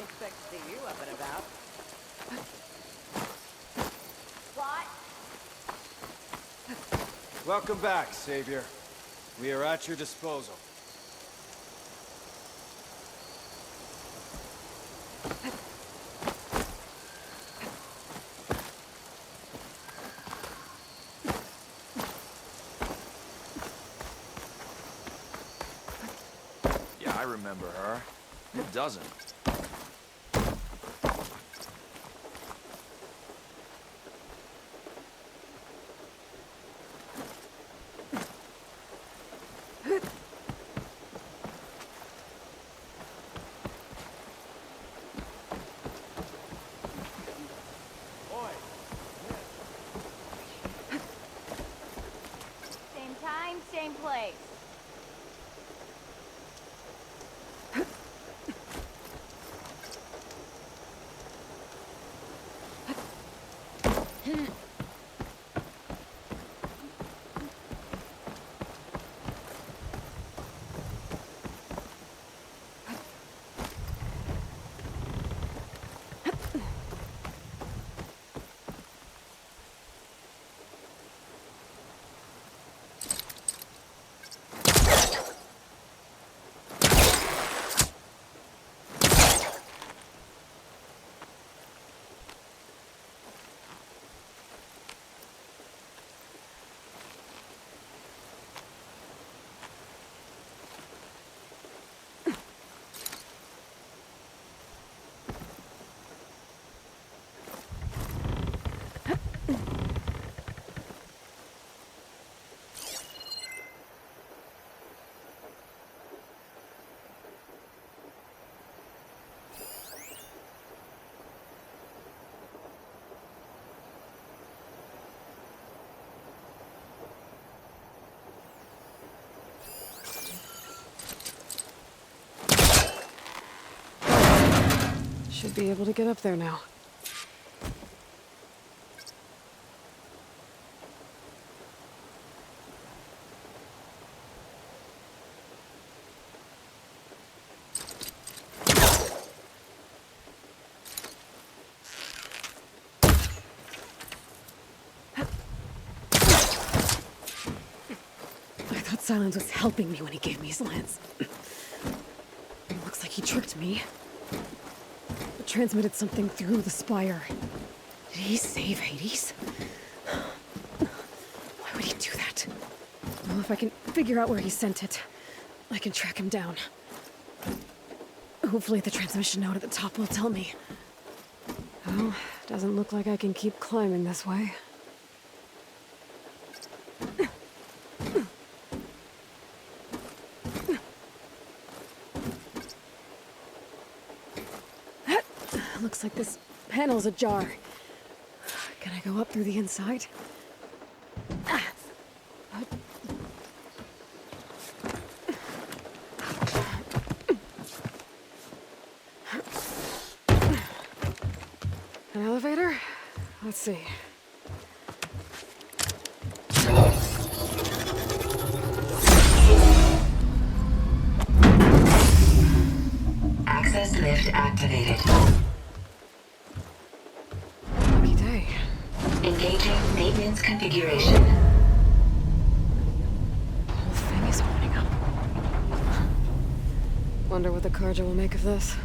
Expect to see you up and about. What? Welcome back, Savior. We are at your disposal. Yeah, I remember her. Who doesn't? same place. Should be able to get up there now. I thought Silence was helping me when he gave me his lance. Looks like he tricked me. But transmitted something through the spire. Did he save Hades? Why would he do that? Well, if I can figure out where he sent it, I can track him down. Hopefully the transmission node at the top will tell me. Well, doesn't look like I can keep climbing this way. Looks like this panel's ajar. Can I go up through the inside? An elevator? Let's see. Access lift activated. Lucky day. Engaging maintenance configuration. The whole thing is opening up. Wonder what the Carja will make of this.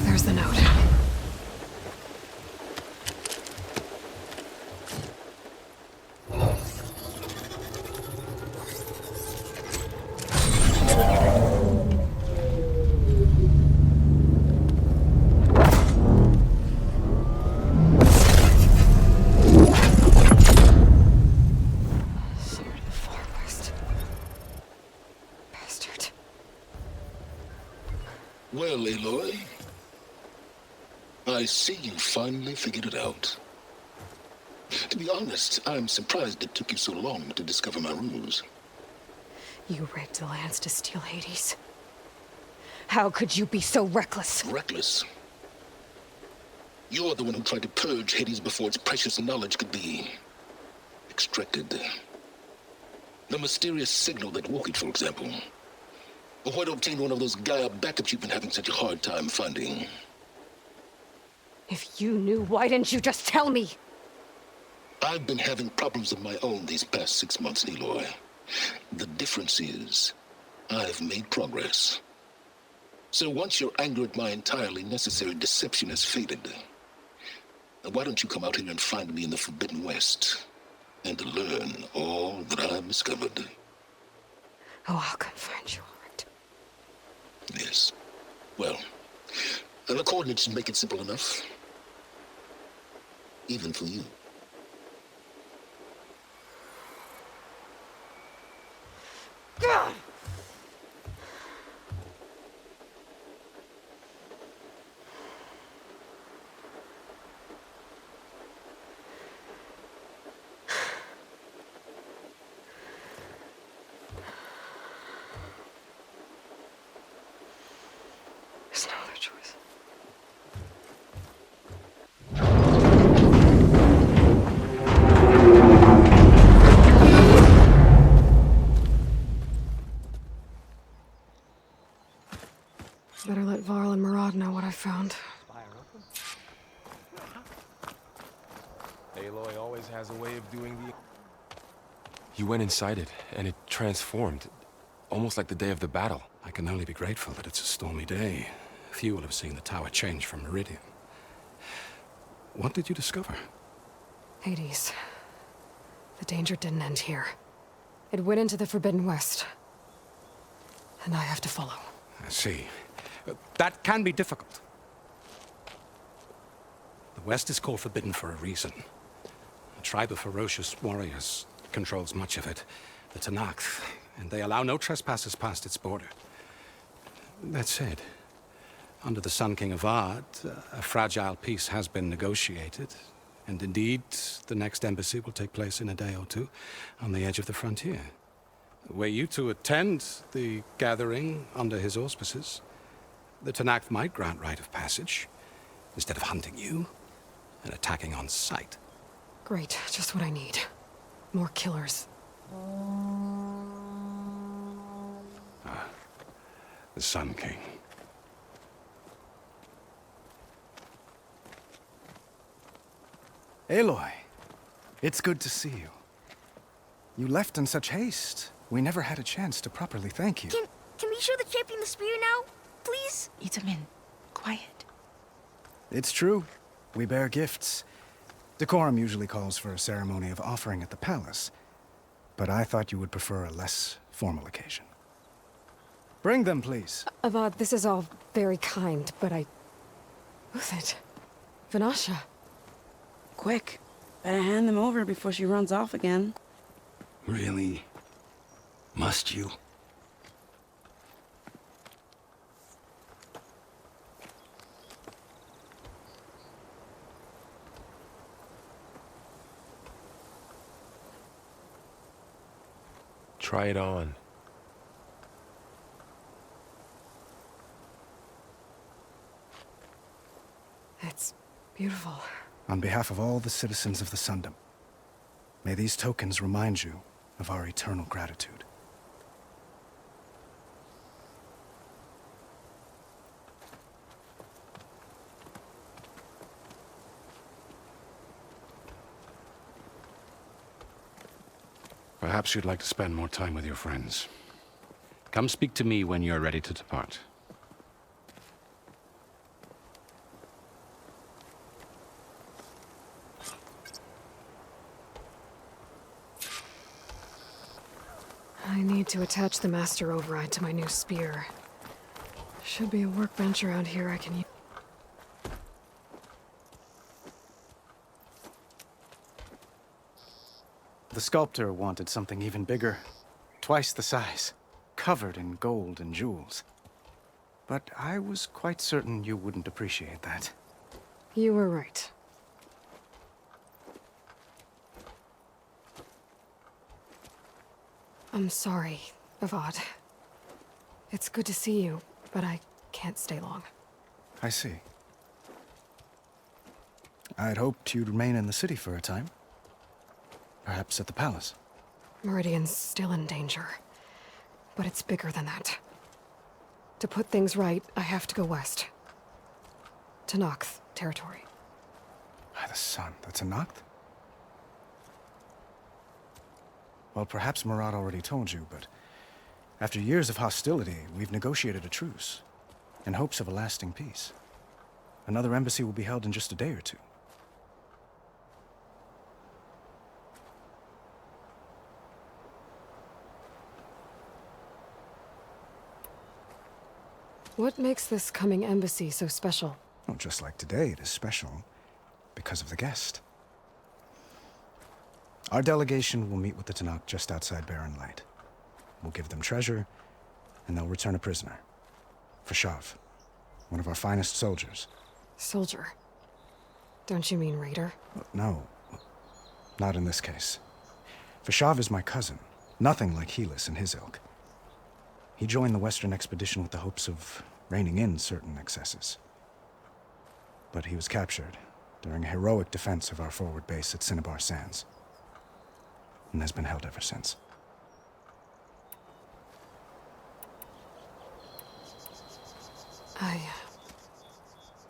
There's the note. Sword of the Far West. Bastard. Well, Aloy, I see you finally figured it out. To be honest, I'm surprised it took you so long to discover my ruse. You rigged the lance to steal Hades. How could you be so reckless? Reckless? You're the one who tried to purge Hades before its precious knowledge could be extracted. The mysterious signal that woke it, for example. Or why to obtain one of those Gaia backups you've been having such a hard time finding. If you knew, why didn't you just tell me? I've been having problems of my own these past 6 months, Aloy. The difference is, I've made progress. So once your anger at my entirely necessary deception has faded, why don't you come out here and find me in the Forbidden West, and learn all that I've discovered? Oh, I'll come find you, all right. Yes. Well, the coordinates should make it simple enough. Even for you. choice. Better let Varl and Murad know what I found. Aloy always has a way of doing the... You went inside it, and it transformed. Almost like the day of the battle. I can only be grateful that it's a stormy day. Few will have seen the tower change from Meridian. What did you discover? Hades. The danger didn't end here. It went into the Forbidden West. And I have to follow. I see. That can be difficult. The West is called Forbidden for a reason. A tribe of ferocious warriors controls much of it, the Tenakth, and they allow no trespassers past its border. That said, under the Sun King Avad, a fragile peace has been negotiated, and indeed, the next embassy will take place in a day or two on the edge of the frontier. Were you to attend the gathering under his auspices, the Tenakth might grant right of passage, instead of hunting you and attacking on sight. Great, just what I need. More killers. The Sun King. Aloy, it's good to see you. You left in such haste. We never had a chance to properly thank you. Can we show the champion the spear now? Please? Itamin, quiet. It's true. We bear gifts. Decorum usually calls for a ceremony of offering at the palace. But I thought you would prefer a less formal occasion. Bring them, please. Avad, this is all very kind, but Who's it? Vanasha. Quick. Better hand them over before she runs off again. Really? Must you? Try it on. It's beautiful. On behalf of all the citizens of the Sundom, may these tokens remind you of our eternal gratitude. Perhaps you'd like to spend more time with your friends. Come speak to me when you're ready to depart. I need to attach the master override to my new spear. Should be a workbench around here I can use. The sculptor wanted something even bigger, twice the size, covered in gold and jewels. But I was quite certain you wouldn't appreciate that. You were right. I'm sorry, Avad. It's good to see you, but I can't stay long. I see. I'd hoped you'd remain in the city for a time. Perhaps at the palace. Meridian's still in danger. But it's bigger than that. To put things right, I have to go west. To Tenakth territory. By the sun, that's a Tenakth? Well, perhaps Murad already told you, but after years of hostility, we've negotiated a truce, in hopes of a lasting peace. Another embassy will be held in just a day or two. What makes this coming embassy so special? Well, just like today, it is special because of the guest. Our delegation will meet with the Tenakth just outside Barren Light. We'll give them treasure, and they'll return a prisoner. Fashav, one of our finest soldiers. Soldier? Don't you mean raider? No, not in this case. Fashav is my cousin, nothing like Helis and his ilk. He joined the Western expedition with the hopes of reining in certain excesses. But he was captured during a heroic defense of our forward base at Cinnabar Sands, and has been held ever since.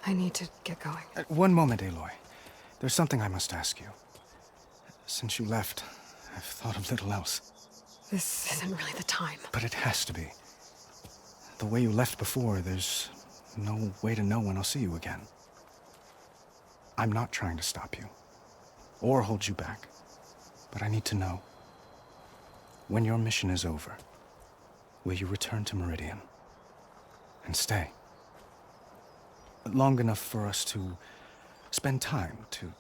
I need to get going. One moment, Aloy. There's something I must ask you. Since you left, I've thought of little else. This isn't really the time. But it has to be. The way you left before, there's no way to know when I'll see you again. I'm not trying to stop you, or hold you back. But I need to know, when your mission is over, will you return to Meridian and stay? Long enough for us to spend time, to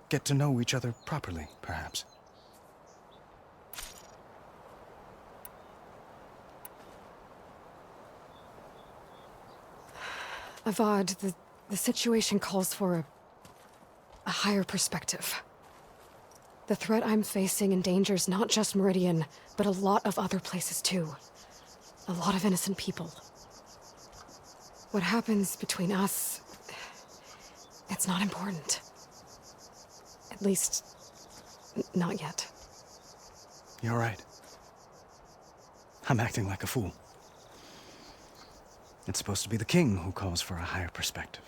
get to know each other properly, perhaps. Avad, the situation calls for a higher perspective. The threat I'm facing endangers not just Meridian, but a lot of other places too. A lot of innocent people. What happens between us, it's not important. At least, not yet. You're right. I'm acting like a fool. It's supposed to be the king who calls for a higher perspective.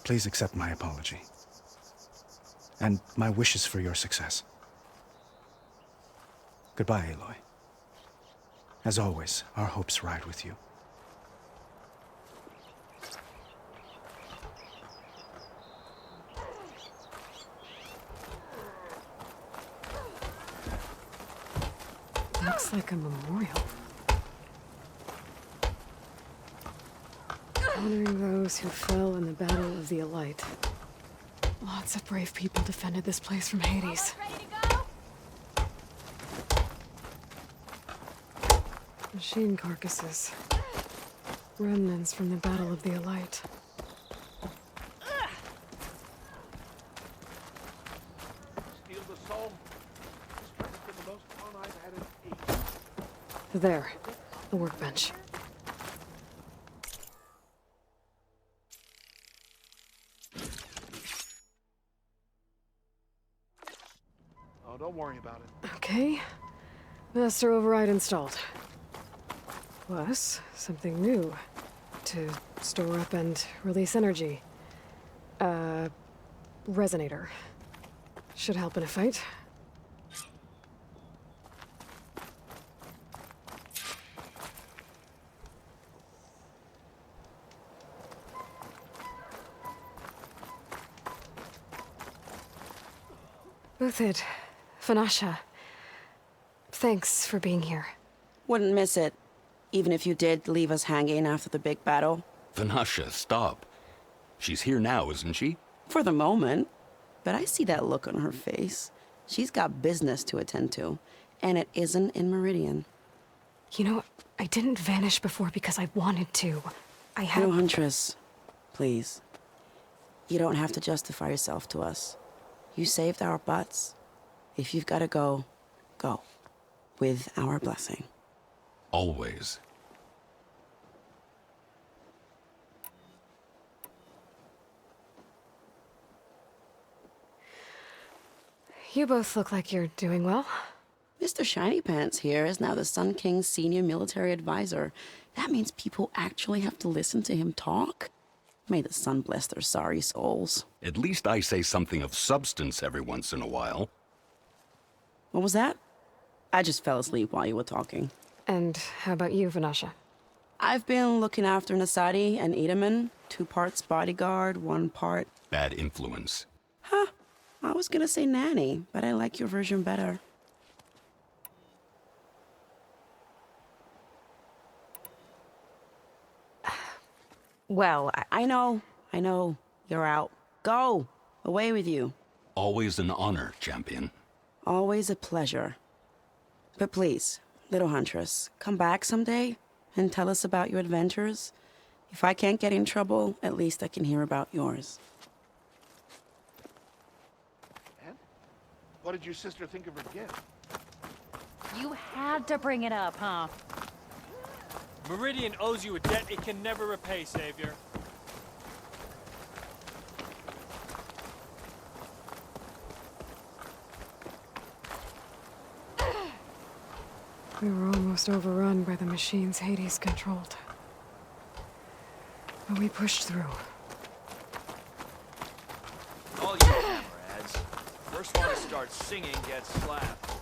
Please accept my apology. And my wishes for your success. Goodbye, Aloy. As always, our hopes ride with you. Looks like a memorial. Honoring those who fell in the Battle of the Aloy. Lots of brave people defended this place from Hades. Machine carcasses. Remnants from the Battle of the Aloy. Steal the soul. This has been the most fun I've had in ages. There, the workbench. Oh, don't worry about it. Okay. Master override installed. Plus, something new. To store up and release energy. Resonator. Should help in a fight. Buthid, Vanasha, thanks for being here. Wouldn't miss it, even if you did leave us hanging after the big battle. Vanasha, stop. She's here now, isn't she? For the moment. But I see that look on her face. She's got business to attend to, and it isn't in Meridian. You know, I didn't vanish before because I wanted to. I had... No, Huntress. Please. You don't have to justify yourself to us. You saved our butts. If you've got to go, go. With our blessing. Always. You both look like you're doing well. Mr. Shiny Pants here is now the Sun King's senior military advisor. That means people actually have to listen to him talk? May the sun bless their sorry souls. At least I say something of substance every once in a while. What was that? I just fell asleep while you were talking. And how about you, Vanasha? I've been looking after Nasadi and Edaman. 2 parts bodyguard, 1 part... Bad influence. Huh. I was gonna say nanny, but I like your version better. Well, I know. You're out. Go! Away with you. Always an honor, champion. Always a pleasure. But please, little Huntress, come back someday and tell us about your adventures. If I can't get in trouble, at least I can hear about yours. And what did your sister think of her gift? You had to bring it up, huh? Meridian owes you a debt it can never repay, Savior. We were almost overrun by the machines Hades controlled. But we pushed through. All you hammerheads. First one to start singing gets slapped.